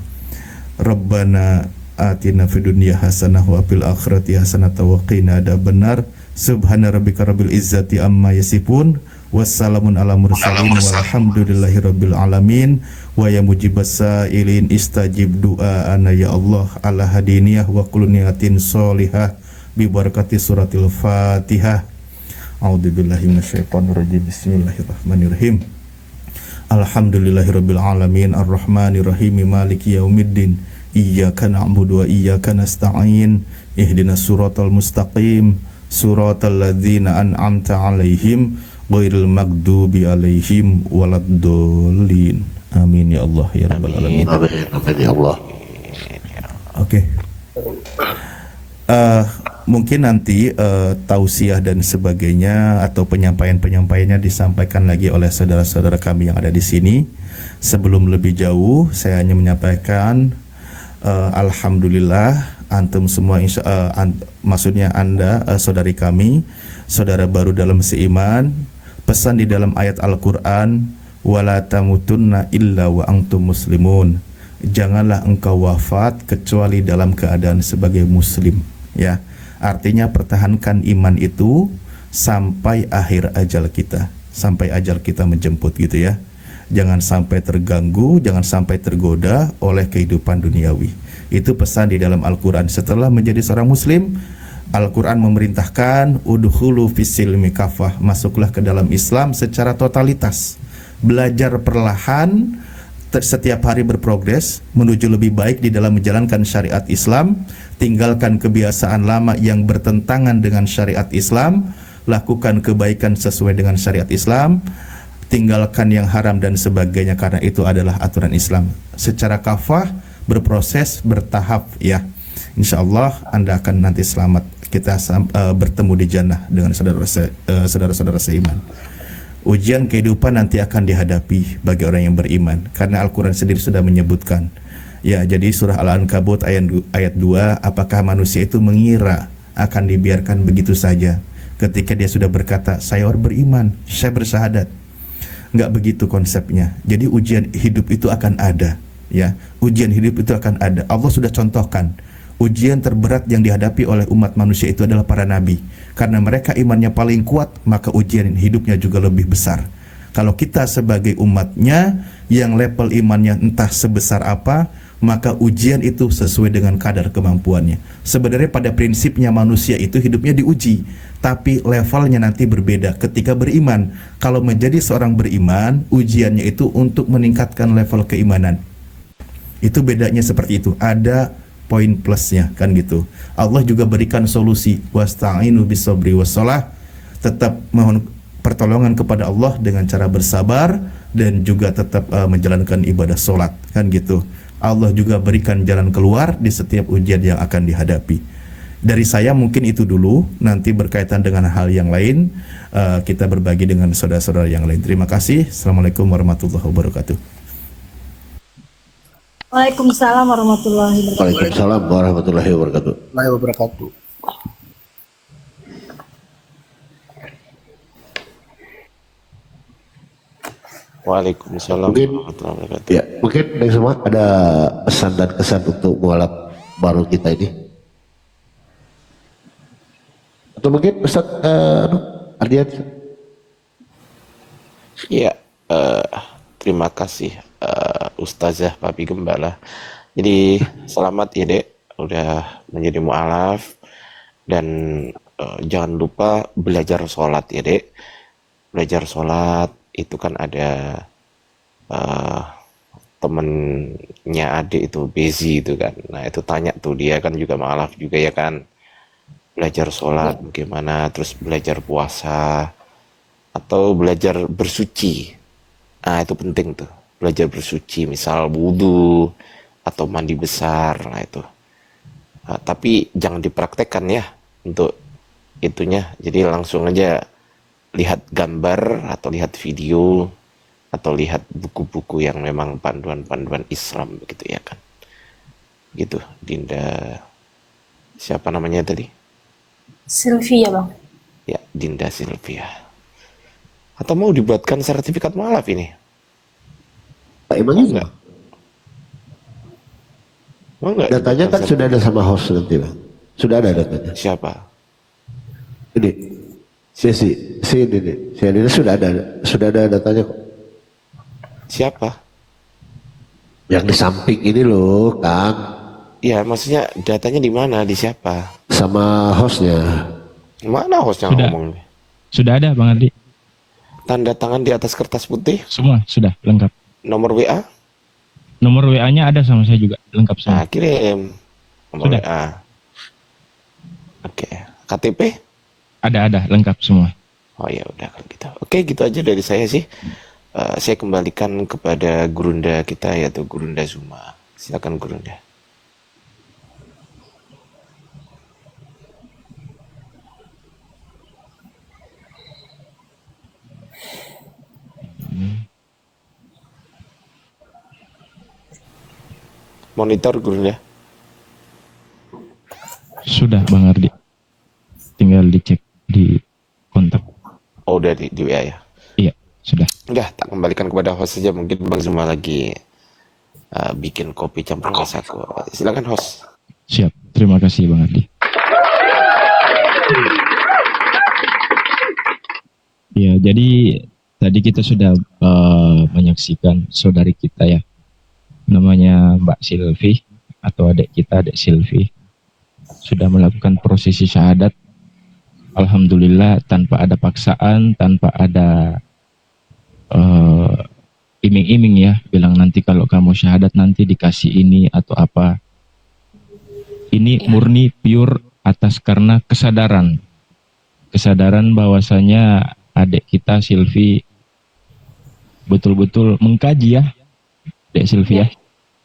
K: Rabbana atina fid dunya hasanah wa fil akhirati hasanah wa qina adzabannar. Subhana rabbika rabbil izzati amma yasifun, wassalamun ala mursalin walhamdulillahi rabbil alamin. Wa ya mujibas sailin istajib du'ana ya Allah ala hadiniyah wa kulniyatin solihah bi barakati suratil Fatihah. A'udzubillahi minasyaitonir rajim. Bismillahirrahmanirrahim. Alhamdulillahirabbil alamin arrahmanir rahim maliki yaumiddin. Iyyaka na'budu wa iyyaka nasta'in. Ihdinas siratal mustaqim, siratal ladzina an'amta 'alaihim ghairil maghdubi 'alaihim waladdallin. Amin ya Allah ya rabbal alamin.
H: Amin ya Allah.
K: Oke. Mungkin nanti tausiah dan sebagainya atau penyampaiannya disampaikan lagi oleh saudara-saudara kami yang ada di sini. Sebelum lebih jauh, saya hanya menyampaikan alhamdulillah antum semua maksudnya Anda saudari kami, saudara baru dalam seiman, pesan di dalam ayat Al-Qur'an, wala tamutunna illa wa antum muslimun. Janganlah engkau wafat kecuali dalam keadaan sebagai muslim, ya. Artinya pertahankan iman itu sampai akhir ajal kita, sampai ajal kita menjemput gitu ya. Jangan sampai terganggu, jangan sampai tergoda oleh kehidupan duniawi. Itu pesan di dalam Al-Quran. Setelah menjadi seorang muslim, Al-Quran memerintahkan udkhulu fis-silmi kafah, masuklah ke dalam Islam secara totalitas. Belajar perlahan, setiap hari berprogres menuju lebih baik di dalam menjalankan syariat Islam. Tinggalkan kebiasaan lama yang bertentangan dengan syariat Islam, lakukan kebaikan sesuai dengan syariat Islam, tinggalkan yang haram dan sebagainya, karena itu adalah aturan Islam. Secara kafah, berproses, bertahap ya. Insya Allah Anda akan nanti selamat. Kita bertemu di jannah dengan saudara-saudara seiman. Ujian kehidupan nanti akan dihadapi bagi orang yang beriman, karena Al-Quran sendiri sudah menyebutkan. Ya, jadi surah Al-Ankabut ayat 2, apakah manusia itu mengira akan dibiarkan begitu saja ketika dia sudah berkata, saya beriman, saya bersahadat. Enggak begitu konsepnya. Jadi ujian hidup itu akan ada, ya. Ujian hidup itu akan ada. Allah sudah contohkan. Ujian terberat yang dihadapi oleh umat manusia itu adalah para nabi. Karena mereka imannya paling kuat, maka ujian hidupnya juga lebih besar. Kalau kita sebagai umatnya yang level imannya entah sebesar apa, maka ujian itu sesuai dengan kadar kemampuannya. Sebenarnya pada prinsipnya manusia itu hidupnya diuji, tapi levelnya nanti berbeda ketika beriman. Kalau menjadi seorang beriman, ujiannya itu untuk meningkatkan level keimanan. Itu bedanya seperti itu. Ada poin plusnya, kan gitu. Allah juga berikan solusi, wasta'inu bisabri wassalah, tetap mohon pertolongan kepada Allah dengan cara bersabar dan juga tetap menjalankan ibadah sholat, kan gitu. Allah juga berikan jalan keluar di setiap ujian yang akan dihadapi. Dari saya mungkin itu dulu, nanti berkaitan dengan hal yang lain kita berbagi dengan saudara-saudara yang lain. Terima kasih. Assalamualaikum warahmatullahi wabarakatuh.
E: Waalaikumsalam warahmatullahi wabarakatuh.
H: Waalaikumsalam warahmatullahi wabarakatuh.
I: Warahmatullahi wabarakatuh.
D: Waalaikumsalam
H: Mungkin
D: warahmatullahi wabarakatuh.
H: ya, mungkin dari semua ada pesan dan kesan untuk mualaf baru kita ini. Atau mungkin Ustaz Ardian.
D: Iya, terima kasih Ustazah Papi Gembala. Jadi selamat ya Dek, udah menjadi mualaf, dan jangan lupa belajar sholat ya Dek. Belajar sholat itu kan ada temennya adik itu Bezi itu kan. Nah itu tanya tuh, dia kan juga mualaf juga ya kan. Belajar sholat bagaimana, terus belajar puasa atau belajar bersuci. Nah itu penting tuh, belajar bersuci, misal wudhu atau mandi besar. Nah itu tapi jangan dipraktekkan ya untuk itunya. Jadi langsung aja lihat gambar atau lihat video atau lihat buku-buku yang memang panduan-panduan Islam begitu ya kan. Gitu, Dinda siapa namanya tadi?
J: Sylvia Bang.
D: Ya, Dinda Sylvia. Atau mau dibuatkan sertifikat mualaf ini?
H: Emang enggak?
D: Mau enggak?
H: Datanya kan sudah ada sama host nanti, Bang. Sudah ada datanya.
D: Siapa?
H: Ini. Si Adina sudah ada datanya kok.
D: Siapa?
H: Yang di samping ini loh, Kang.
D: Ya, maksudnya datanya di mana? Di siapa?
H: Sama hostnya.
D: Mana hostnya ngomong?
F: Sudah ada Bang Ardi.
D: Tanda tangan di atas kertas putih?
F: Semua sudah lengkap.
D: Nomor WA?
F: Nomor WA-nya ada sama saya juga, lengkap semua.
D: Nah, kirim nomor
F: Sudah.
D: WA. Oke. KTP?
F: Ada lengkap semua.
D: Oh ya udah kalau gitu. Oke, gitu aja dari saya sih. Saya kembalikan kepada gurunda kita, yaitu Gurunda Zuma. Silakan Gurunda. Monitor Gurunda.
F: Sudah Bang Ardi. Tinggal dicek di kontak.
D: Oh udah di WA ya?
F: Iya, sudah.
D: Udah, tak kembalikan kepada host saja. Mungkin Bang Zuma lagi bikin kopi campur masako. Silakan host.
F: Siap, terima kasih Bang Ardi. Ya, jadi tadi kita sudah menyaksikan saudari kita ya, namanya Mbak Silvi atau adik kita, adik Silvi, sudah melakukan prosesi syahadat. Alhamdulillah, tanpa ada paksaan, tanpa ada iming-iming ya, bilang nanti kalau kamu syahadat nanti dikasih ini atau apa. Ini murni pure atas karena kesadaran bahwasanya adik kita Silvi betul-betul mengkaji ya, adik Silvi ya.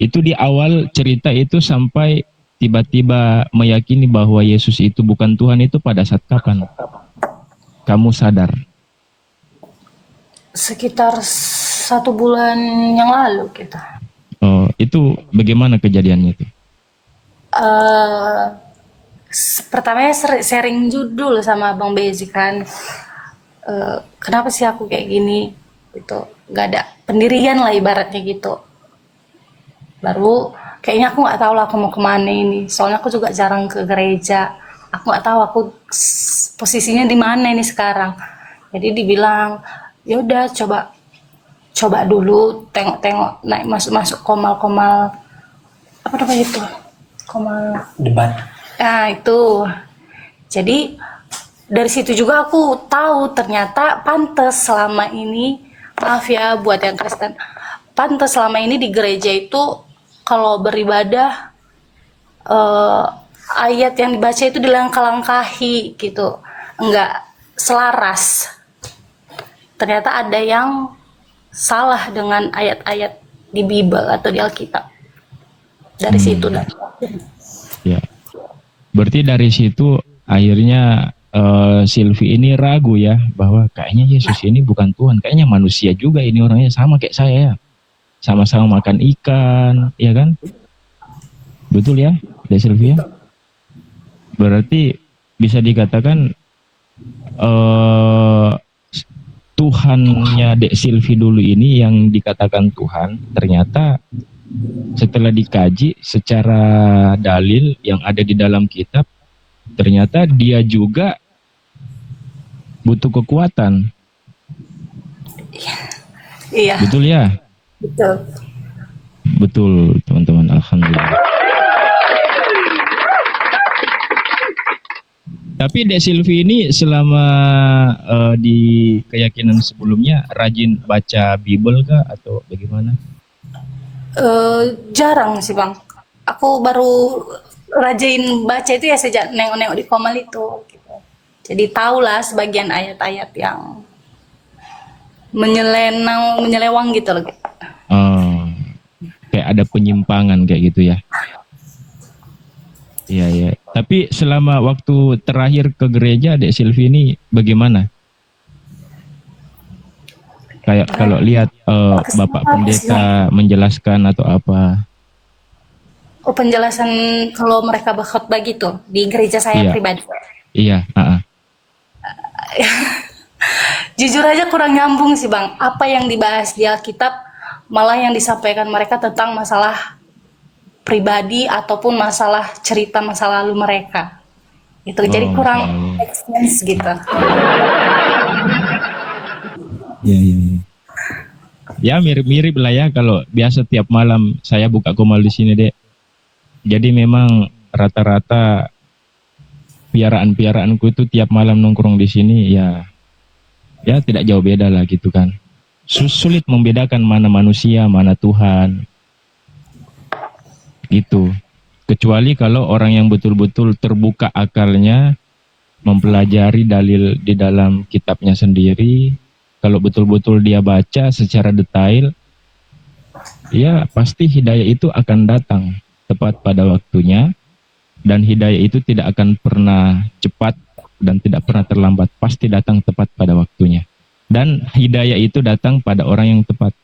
F: Itu di awal cerita itu sampai tiba-tiba meyakini bahwa Yesus itu bukan Tuhan itu pada saat kapan? Kamu sadar.
J: sekitar 1 bulan yang lalu gitu.
F: Oh, itu bagaimana kejadiannya itu?
J: eh Pertamanya sharing judul sama Bang Bezi kan. Kenapa sih aku kayak gini? Gitu. Gak ada pendirian lah ibaratnya gitu. Baru kayaknya aku nggak tahu lah aku mau kemana ini. Soalnya aku juga jarang ke gereja. Aku nggak tahu aku posisinya di mana ini sekarang. Jadi dibilang, ya udah coba dulu tengok-tengok naik masuk komal-komal apa namanya itu? Komal
G: Debat.
J: Nah itu, jadi dari situ juga aku tahu ternyata pantas selama ini, maaf ya buat yang Kristen, pantas selama ini di gereja itu kalau beribadah ayat yang dibaca itu dilangkah-langkahi gitu, enggak selaras. Ternyata ada yang salah dengan ayat-ayat di Bible atau di Alkitab. Dari situ dah.
F: Ya. Berarti dari situ akhirnya Silvi ini ragu ya bahwa kayaknya Yesus ini bukan Tuhan, kayaknya manusia juga ini orangnya sama kayak saya ya. Sama-sama makan ikan, ya kan? Betul ya, Dek Silvi ya? Berarti bisa dikatakan Tuhannya Dek Silvi dulu ini yang dikatakan Tuhan ternyata setelah dikaji secara dalil yang ada di dalam kitab, ternyata dia juga butuh kekuatan.
J: Iya.
F: Betul ya?
J: Betul.
F: Betul, teman-teman. Alhamdulillah. Tapi Dek Silvi ini selama di keyakinan sebelumnya rajin baca Bible kah atau bagaimana?
J: Jarang sih Bang. Aku baru rajin baca itu ya sejak nengok-nengok di Komal itu. Gitu. Jadi tahulah sebagian ayat-ayat yang menyelewang gitu loh.
F: Kayak ada penyimpangan kayak gitu ya. Iya ya. Tapi selama waktu terakhir ke gereja Dek Silvi ini bagaimana? Kayak kalau lihat Bapak Pendeta menjelaskan atau apa?
J: Oh, penjelasan kalau mereka berkhotbah gitu di gereja saya pribadi.
F: Iya.
J: Jujur aja kurang nyambung sih Bang. Apa yang dibahas di Alkitab malah yang disampaikan mereka tentang masalah pribadi ataupun masalah cerita masa lalu mereka. Gitu. Jadi kurang make sense gitu.
F: Iya. Ya mirip-mirip lah ya kalau biasa tiap malam saya buka Komal di sini Dek. Jadi memang rata-rata piaraanku itu tiap malam nongkrong di sini ya tidak jauh beda lah gitu kan. Sulit membedakan mana manusia, mana Tuhan. Gitu. Kecuali kalau orang yang betul-betul terbuka akalnya mempelajari dalil di dalam kitabnya sendiri. Kalau betul-betul dia baca secara detail, ya pasti hidayah itu akan datang tepat pada waktunya, dan hidayah itu tidak akan pernah cepat dan tidak pernah terlambat, pasti datang tepat pada waktunya. Dan hidayah itu datang pada orang yang tepat.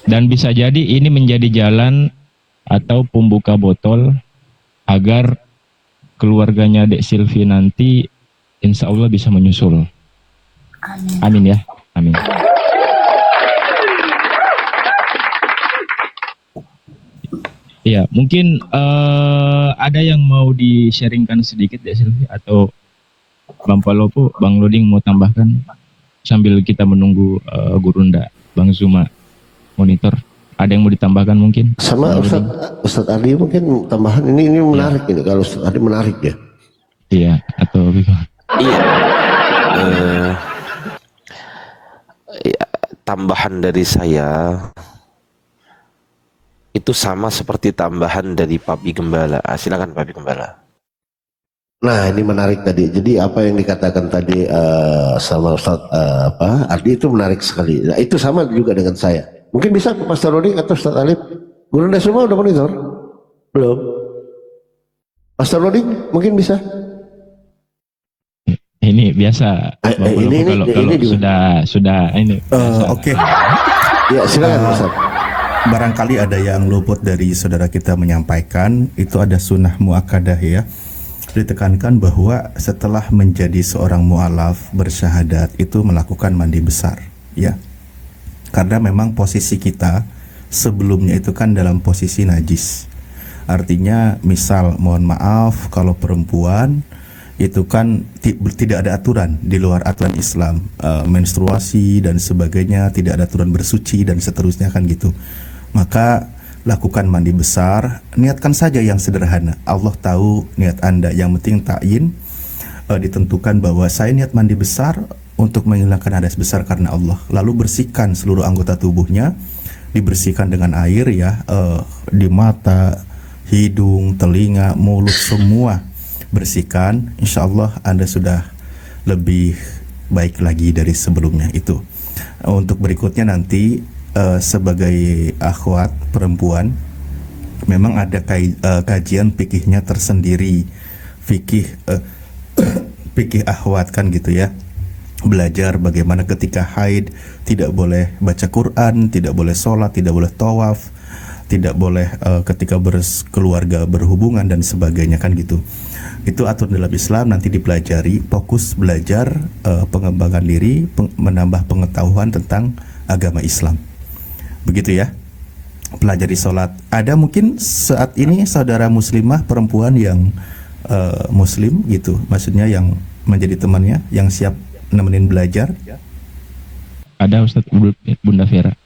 F: Dan bisa jadi ini menjadi jalan atau pembuka botol agar keluarganya Dek Silvi nanti insya Allah bisa menyusul. Amin ya. Amin. Ya, mungkin ada yang mau di-sharingkan sedikit Dek Silvi atau Bang Palopo, Bang Loding mau tambahkan sambil kita menunggu Gurunda, Bang Zuma monitor. Ada yang mau ditambahkan mungkin?
H: Sama Ustadz Adi mungkin tambahan ini menarik ini kalau Ustadz Adi menarik ya.
F: Iya, atau bagaimana?
D: Iya. Ya, tambahan dari saya itu sama seperti tambahan dari Papi Gembala. Silakan Papi Gembala.
H: Nah ini menarik tadi. Jadi apa yang dikatakan tadi sama Ustadz Ardi itu menarik sekali. Nah itu sama juga dengan saya. Mungkin bisa Pastor Rodi atau Ustadz Alif. Gurunda semua udah monitor? Belum. Pastor Rodi mungkin bisa.
F: Ini biasa. Bapak
H: ini
F: kalau
H: juga.
F: sudah ini.
K: Oke.
H: Ya silakan Ustaz.
K: Barangkali ada yang luput dari saudara kita menyampaikan, itu ada sunnah muakkadah ya. Ditekankan bahwa setelah menjadi seorang mu'alaf bersyahadat itu melakukan mandi besar ya. Karena memang posisi kita sebelumnya itu kan dalam posisi najis. Artinya misal mohon maaf kalau perempuan itu kan tidak ada aturan di luar aturan Islam, menstruasi dan sebagainya, tidak ada aturan bersuci dan seterusnya kan gitu. Maka lakukan mandi besar, niatkan saja yang sederhana. Allah tahu niat Anda, yang penting ta'yin, ditentukan bahwa saya niat mandi besar untuk menghilangkan hadas besar karena Allah. Lalu bersihkan seluruh anggota tubuhnya, dibersihkan dengan air ya, di mata, hidung, telinga, mulut, semua bersihkan. Insya Allah Anda sudah lebih baik lagi dari sebelumnya itu. Untuk berikutnya nanti sebagai akhwat perempuan memang ada kajian fikihnya tersendiri, fikih fikih akhwat kan gitu ya. Belajar bagaimana ketika haid tidak boleh baca Quran, tidak boleh sholat, tidak boleh tawaf, tidak boleh ketika berkeluarga berhubungan dan sebagainya kan gitu. Itu aturan dalam Islam, nanti dipelajari, fokus belajar pengembangan diri, menambah pengetahuan tentang agama Islam. Begitu ya. Pelajari sholat. Ada mungkin saat ini saudara muslimah perempuan yang muslim gitu, maksudnya yang menjadi temannya, yang siap nemenin belajar.
F: Ada Ustadz, Bunda Vera.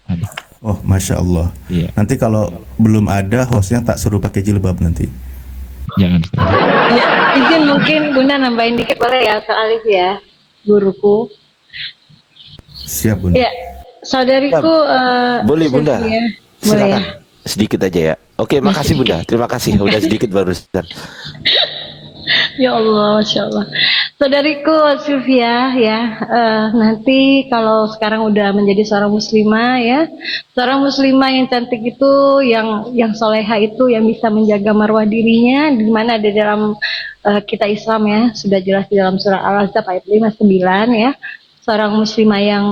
F: Ada.
K: Oh, Masya Allah.
F: Iya.
K: Nanti kalau belum ada, hostnya tak suruh pakai jilbab nanti.
F: Jangan Ustadz.
E: Ya, izin mungkin Bunda nambahin dikit boleh ya soal Alif ya, guruku.
K: Siap Bunda.
E: Ya, saudariku.
D: Boleh Bunda.
E: Boleh ya.
D: Silakan. Sedikit aja ya. Oke, makasih Bunda. Terima kasih. Udah sedikit barusan.
E: Ya Allah, Masya Allah. Saudariku Sylvia ya, nanti kalau sekarang udah menjadi seorang muslimah ya, seorang muslimah yang cantik itu, yang soleha itu, yang bisa menjaga marwah dirinya, di mana ada dalam kita Islam ya, sudah jelas di dalam surah Al-Ahzab ayat 59 ya, seorang muslimah yang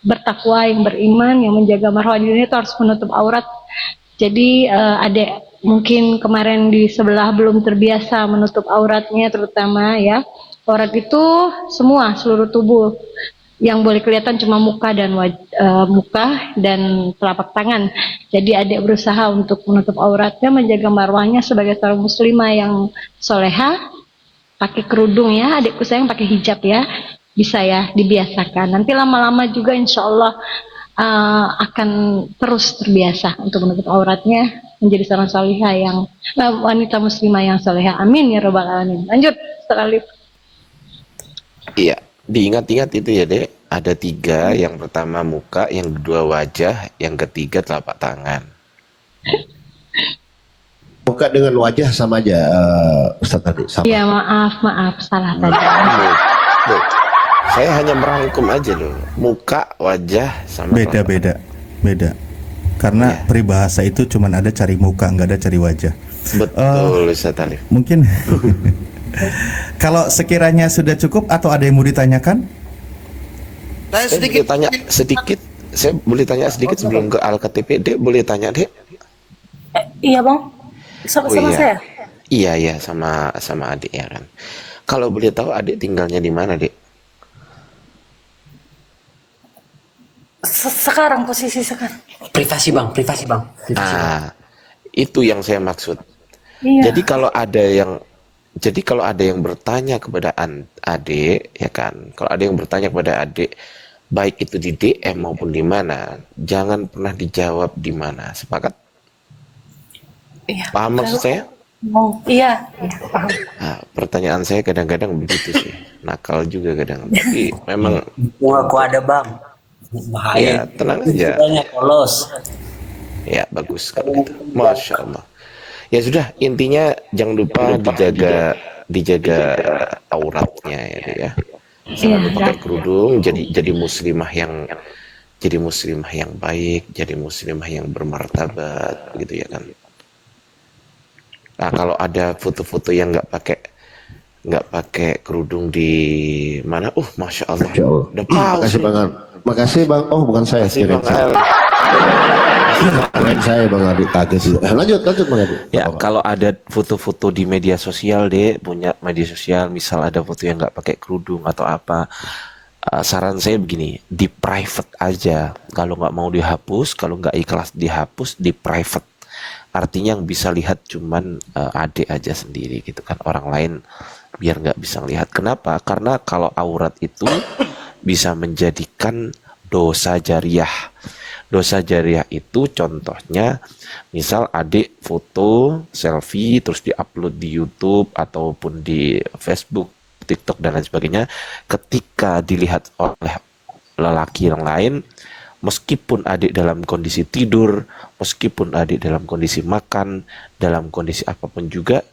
E: bertakwa, yang beriman, yang menjaga marwah dirinya itu harus menutup aurat. Jadi adik mungkin kemarin di sebelah belum terbiasa menutup auratnya, terutama ya, aurat itu semua seluruh tubuh, yang boleh kelihatan cuma muka dan telapak tangan. Jadi adik berusaha untuk menutup auratnya, menjaga marwahnya sebagai seorang muslimah yang soleha, pakai kerudung ya, adikku sayang pakai hijab ya, bisa ya dibiasakan. Nanti lama-lama juga insya Allah akan terus terbiasa untuk menutup auratnya, menjadi seorang salihah yang wanita muslimah yang salihah. Amin ya rabbal alamin. Lanjut sekali.
D: Iya, diingat-ingat itu ya Dek. Ada 3, yang pertama muka, yang kedua wajah, yang ketiga telapak tangan.
H: Muka dengan wajah sama aja Ustaz tadi. Sama.
E: Ya maaf salah tadi.
D: Loh, saya hanya merangkum aja loh. Muka, wajah, sama
K: Beda. Karena peribahasa itu cuma ada cari muka, nggak ada cari wajah.
D: Betul, Ustaz Alif.
K: Mungkin kalau sekiranya sudah cukup atau ada yang mau ditanyakan?
I: Saya
D: Saya
I: sedikit
D: boleh tanya sedikit. Saya boleh tanya sedikit sebelum ke Al-KTP. Dek, boleh tanya Dek?
J: Iya bang, sama
D: iya.
J: saya.
D: Iya, sama adik ya kan. Kalau boleh tahu adik tinggalnya di mana Dek?
J: Sekarang posisi sekarang.
G: Privasi bang, privasi bang.
D: Itu yang saya maksud.
J: Iya.
D: Jadi kalau ada yang bertanya kepada adik, ya kan? Kalau ada yang bertanya kepada adik, baik itu di DM maupun di mana, jangan pernah dijawab di mana. Sepakat?
J: Iya.
D: Paham maksud saya?
J: Oh, iya, paham.
D: Nah, pertanyaan saya kadang-kadang begitu sih, nakal juga kadang. Tapi memang.
G: Wah, kok ada bang? Bahaya.
D: Ya, tenang aja.
G: Banyak polos.
D: Ya, bagus kalau gitu. Masya Allah. Ya sudah, intinya jangan lupa dijaga auratnya ya. Selalu pakai kerudung, jadi muslimah yang baik, jadi muslimah yang bermartabat, gitu ya kan. Nah, kalau ada foto-foto yang nggak pakai nggak pakai kerudung di mana? Masya Allah.
H: Insya Allah.
D: Udah pause.
H: Makasih Bang. Makasih Bang. Oh bukan saya.
D: Makasih Bang Al.
H: Keren saya Bang Adi kaget juga. Lanjut Bang Adi.
D: Ya, kalau ada foto-foto di media sosial deh, punya media sosial, misal ada foto yang nggak pakai kerudung atau apa, saran saya begini, di private aja. Kalau nggak mau dihapus, kalau nggak ikhlas dihapus, di private. Artinya yang bisa lihat cuman adik aja sendiri gitu kan, orang lain biar nggak bisa lihat. Kenapa? Karena kalau aurat itu bisa menjadikan dosa jariah. Dosa jariah itu contohnya, misal adik foto selfie terus diupload di YouTube ataupun di Facebook, TikTok dan lain sebagainya, ketika dilihat oleh lelaki yang lain, meskipun adik dalam kondisi tidur, meskipun adik dalam kondisi makan, dalam kondisi apapun juga,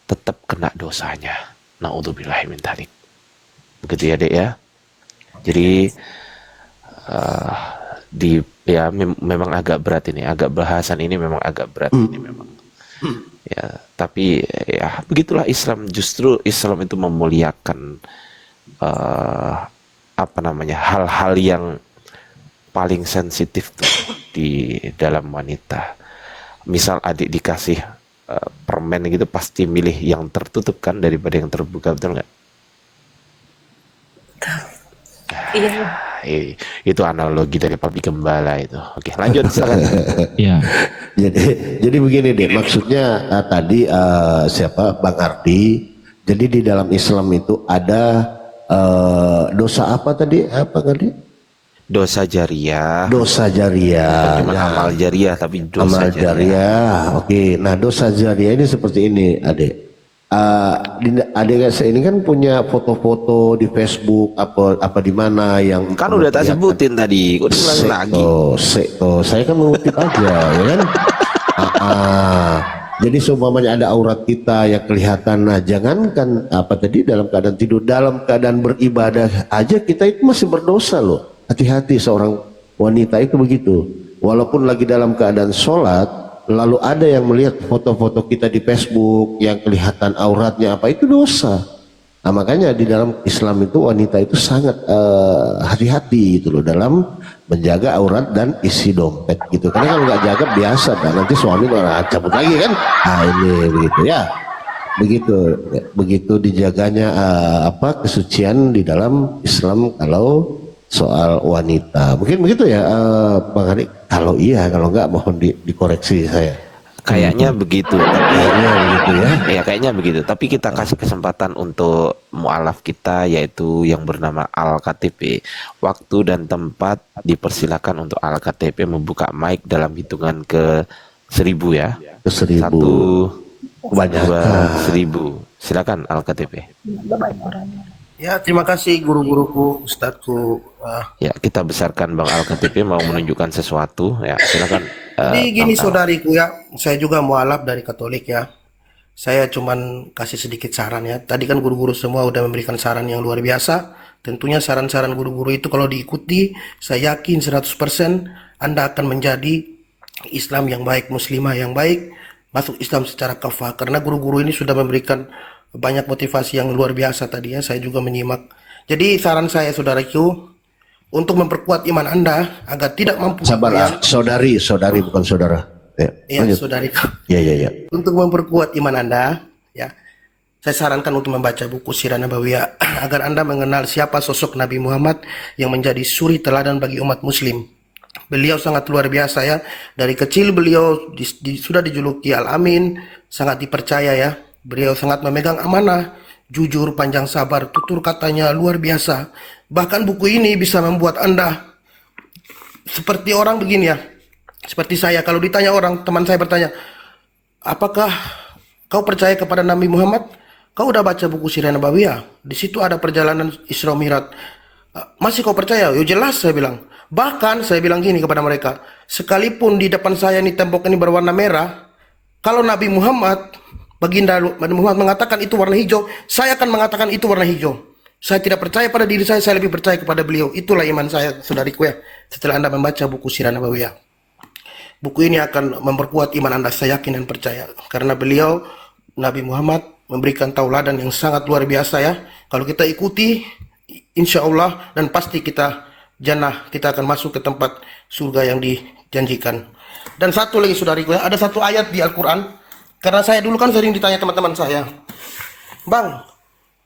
D: tetap kena dosanya. Na'udzubillahi min dzalik. Begitu ya Dek ya. Jadi memang agak berat ini, bahasan ini memang agak berat ini memang. Ya, tapi ya begitulah Islam. Justru Islam itu memuliakan hal-hal yang paling sensitif tuh di dalam wanita. Misal adik dikasih permen gitu, pasti milih yang tertutup kan daripada yang terbuka, betul nggak?
J: Iya.
D: Itu analogi dari Papi Gembala itu. Oke, lanjut silakan.
F: Iya.
H: Jadi begini deh, maksudnya tadi siapa Bang Ardi. Jadi di dalam Islam itu ada dosa apa tadi? Apa tadi?
D: Dosa jariah.
H: Dosa jariah.
D: Bukan cuma amal jariah, tapi dosa
H: amal
D: jariah.
H: jariah. Oke, nah dosa jariah ini seperti ini, Adek. Adik saya ini kan punya foto-foto di Facebook apa di mana yang
D: kan udah tak sebutin tadi, kok diulangi lagi.
H: Saya kan mengutip aja, ya kan. Jadi seumpamanya ada aurat kita yang kelihatan, nah jangankan dalam keadaan tidur, dalam keadaan beribadah aja kita itu masih berdosa loh. Hati-hati seorang wanita itu begitu. Walaupun lagi dalam keadaan sholat, lalu ada yang melihat foto-foto kita di Facebook yang kelihatan auratnya itu dosa. Nah, makanya di dalam Islam itu wanita itu sangat hati-hati gitu loh dalam menjaga aurat dan isi dompet gitu. Karena kalau nggak jaga biasa kan nanti suami malah cabut lagi kan. Nah ini begitu ya. Begitu dijaganya kesucian di dalam Islam kalau soal wanita. Mungkin begitu ya Bang Hadik. Kalau iya, kalau enggak mohon dikoreksi saya.
D: Kayaknya begitu, tapi
H: kayaknya begitu ya.
D: Ya kayaknya begitu. Tapi kita kasih kesempatan untuk mualaf kita, yaitu yang bernama Al-KTP. Waktu dan tempat dipersilakan untuk Al-KTP membuka mic dalam hitungan ke 1000 ya.
H: Ke 1000.
D: 1, 2, 1000. Silakan Al-KTP.
I: Ya, terima kasih guru-guruku, ustadku.
D: Ya, kita besarkan Bang Al-KTP mau menunjukkan sesuatu. Ya, silakan.
I: Jadi gini saudariku ya, saya juga mualaf dari Katolik ya. Saya cuman kasih sedikit saran ya. Tadi kan guru-guru semua udah memberikan saran yang luar biasa. Tentunya saran-saran guru-guru itu kalau diikuti, saya yakin 100% Anda akan menjadi Islam yang baik, muslimah yang baik, masuk Islam secara kafah. Karena guru-guru ini sudah memberikan banyak motivasi yang luar biasa tadi ya, saya juga menyimak. Jadi saran saya saudaraku, untuk memperkuat iman Anda agar tidak mampu.
H: Sabar ya. Saudari bukan saudara.
I: Ya, saudariku.
H: Ya.
I: Untuk memperkuat iman Anda, ya, saya sarankan untuk membaca buku Sirah Nabawiyah agar Anda mengenal siapa sosok Nabi Muhammad yang menjadi suri teladan bagi umat muslim. Beliau sangat luar biasa ya. Dari kecil beliau sudah dijuluki Al-Amin, sangat dipercaya ya. Beliau sangat memegang amanah, jujur, panjang sabar, tutur katanya luar biasa. Bahkan buku ini bisa membuat Anda seperti orang begini ya. Seperti saya, kalau ditanya orang, teman saya bertanya, apakah kau percaya kepada Nabi Muhammad? Kau udah baca buku Sirah Nabawiyah? Di situ ada perjalanan Isra Mi'raj. Masih kau percaya? Ya jelas, saya bilang. Bahkan saya bilang gini kepada mereka, sekalipun di depan saya ini tembok ini berwarna merah, kalau Nabi Muhammad, baginda Nabi Muhammad mengatakan itu warna hijau, saya akan mengatakan itu warna hijau. Saya tidak percaya pada diri saya lebih percaya kepada beliau. Itulah iman saya, saudariku ya. Setelah Anda membaca buku Sirah Nabawiyah, buku ini akan memperkuat iman Anda, saya yakin dan percaya. Karena beliau, Nabi Muhammad, memberikan tauladan yang sangat luar biasa ya. Kalau kita ikuti, insya Allah dan pasti kita jannah, kita akan masuk ke tempat surga yang dijanjikan. Dan satu lagi saudariku ya, ada satu ayat di Al-Quran. Karena saya dulu kan sering ditanya teman-teman saya, Bang,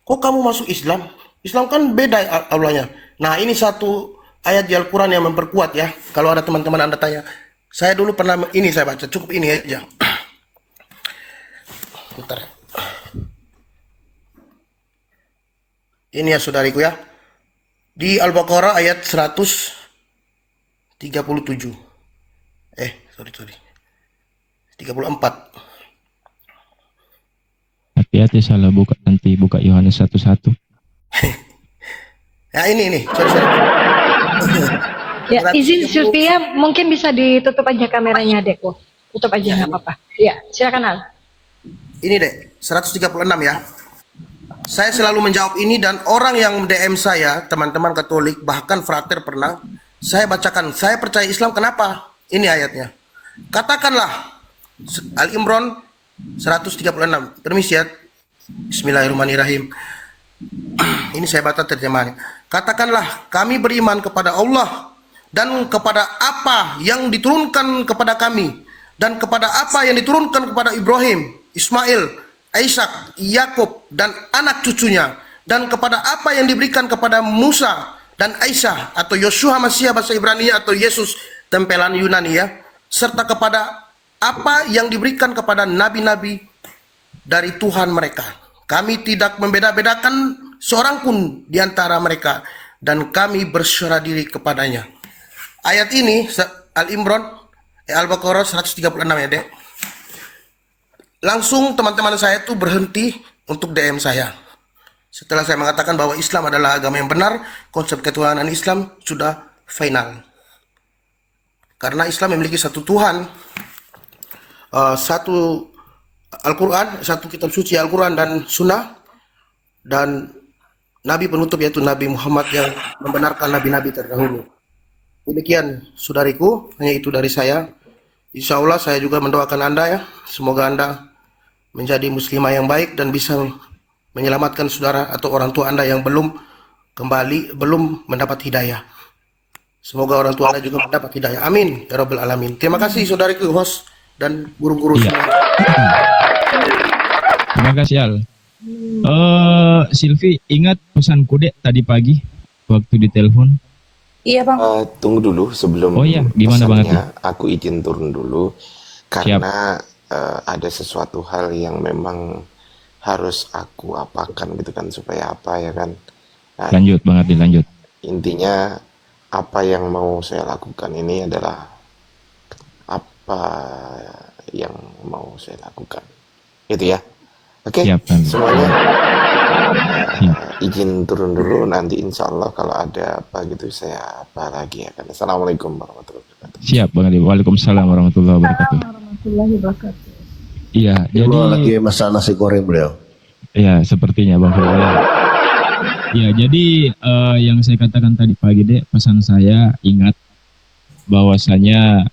I: kok kamu masuk Islam? Islam kan beda Allahnya. Nah, ini satu ayat di Al-Quran yang memperkuat ya. Kalau ada teman-teman Anda tanya, saya dulu pernah ini saya baca, cukup ini aja. Bentar. Ini ya saudariku ya. Di Al-Baqarah ayat 137. Sorry. 34.
F: Hati-hati salah buka, nanti buka Yohanes 1:1.
I: Ya ini. Sorry.
E: Ya, izin Sylvia, mungkin bisa ditutup aja kameranya adekku. Tutup aja nggak apa-apa. Ya, silakan Al.
I: Ini deh, 136 ya. Saya selalu menjawab ini dan orang yang DM saya, teman-teman Katolik, bahkan frater pernah, saya bacakan, saya percaya Islam kenapa? Ini ayatnya. Katakanlah, Al-Imran 136, permisi ya. Bismillahirrahmanirrahim. Ini saya baca terjemahannya. Katakanlah, kami beriman kepada Allah dan kepada apa yang diturunkan kepada kami dan kepada apa yang diturunkan kepada Ibrahim, Ismail, Ishak, Yakub dan anak cucunya, dan kepada apa yang diberikan kepada Musa dan Aisyah atau Yosua Masih bahasa Ibrani atau Yesus tempelan Yunani ya, serta kepada apa yang diberikan kepada nabi-nabi dari Tuhan mereka. Kami tidak membeda-bedakan seorang pun di antara mereka dan kami berserah diri kepadanya. Ayat ini Al-Imran Al-Baqarah 136 ya Dek. Langsung teman-teman saya itu berhenti untuk DM saya. Setelah saya mengatakan bahwa Islam adalah agama yang benar, konsep ketuhanan Islam sudah final. Karena Islam memiliki satu Tuhan, satu Al-Quran, satu kitab suci Al-Quran dan Sunnah, dan Nabi penutup yaitu Nabi Muhammad yang membenarkan nabi-nabi terdahulu. Demikian saudariku, hanya itu dari saya. Insya Allah saya juga mendoakan Anda ya, semoga Anda menjadi muslimah yang baik dan bisa menyelamatkan saudara atau orang tua Anda yang belum mendapat hidayah. Semoga orang tua Anda juga mendapat hidayah. Amin ya Rabbal Alamin. Terima kasih saudariku host dan guru-guru semua.
F: Terima kasih Al. Silvi, ingat pesanku Dek tadi pagi waktu ditelepon?
J: Iya Bang.
D: Tunggu dulu sebelum
F: gimana Bang
D: pesannya, aku izin turun dulu karena ada sesuatu hal yang memang harus aku apakan gitu kan, supaya apa ya kan. Nah,
F: lanjut Bang Ardi, lanjut.
D: Intinya apa yang mau saya lakukan ini adalah apa yang mau saya lakukan, gitu ya. Oke, semuanya izin turun dulu, nanti insya Allah kalau ada apa gitu saya apa lagi ya kan. Assalamualaikum warahmatullahi wabarakatuh.
F: Siap Bang Adi. Waalaikumsalam warahmatullahi wabarakatuh. Iya, jadi
H: lagi masak nasi goreng beliau.
F: Iya, sepertinya Bang Firman. Iya, jadi yang saya katakan tadi pagi Dek, pesan saya ingat bahwasanya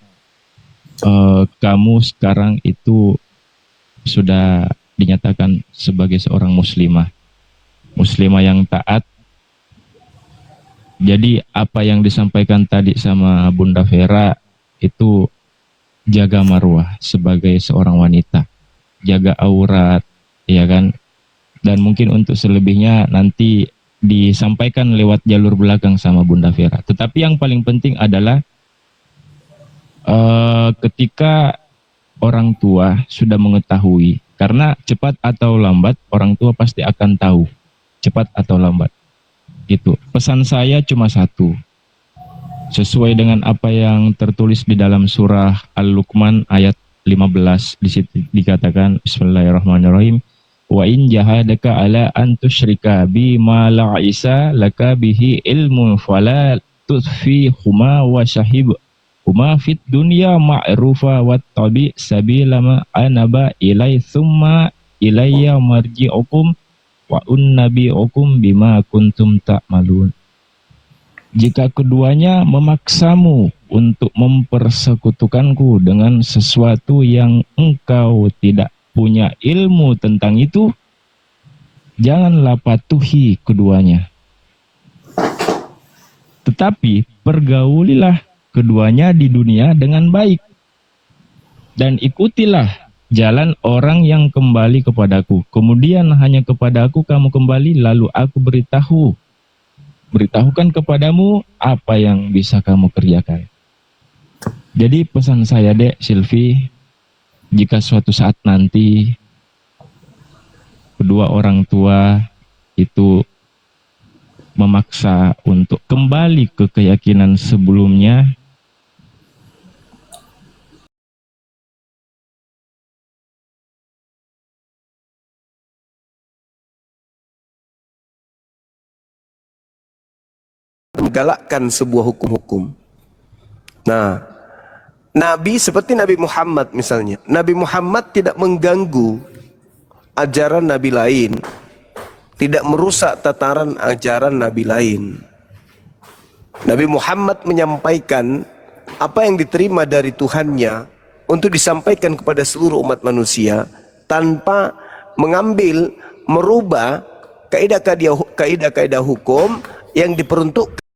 F: kamu sekarang itu sudah dinyatakan sebagai seorang muslimah yang taat. Jadi apa yang disampaikan tadi sama Bunda Vera itu jaga marwah sebagai seorang wanita, jaga aurat, ya kan. Dan mungkin untuk selebihnya nanti disampaikan lewat jalur belakang sama Bunda Vera. Tetapi yang paling penting adalah ketika orang tua sudah mengetahui, karena cepat atau lambat orang tua pasti akan tahu, cepat atau lambat. Gitu. Pesan saya cuma satu, sesuai dengan apa yang tertulis di dalam surah Al-Luqman ayat 15, di situ dikatakan Bismillahirrahmanirrahim, wa in jahadaka ala an tusyrika bima la'isa laka bihi ilmun fala tutfihuma wa syahib huma fit dunya ma'rufa wattabi sabilama anaba ilai thumma ilayya marji'ukum wa unnabi'ukum bima kuntum ta'malun. Jika keduanya memaksamu untuk mempersekutukanku dengan sesuatu yang engkau tidak punya ilmu tentang itu, janganlah patuhi keduanya. Tetapi pergaulilah keduanya di dunia dengan baik, dan ikutilah jalan orang yang kembali kepadaku. Kemudian hanya kepadaku kamu kembali, lalu aku beritahukan kepadamu apa yang bisa kamu kerjakan. Jadi pesan saya, Dek Silvi, jika suatu saat nanti kedua orang tua itu memaksa untuk kembali ke keyakinan sebelumnya,
A: menggalakkan sebuah hukum-hukum. Nah, Nabi seperti Nabi Muhammad misalnya, Nabi Muhammad tidak mengganggu ajaran Nabi lain, tidak merusak tataran ajaran Nabi lain. Nabi Muhammad menyampaikan apa yang diterima dari Tuhannya untuk disampaikan kepada seluruh umat manusia tanpa mengambil, merubah kaidah-kaidah hukum yang diperuntukkan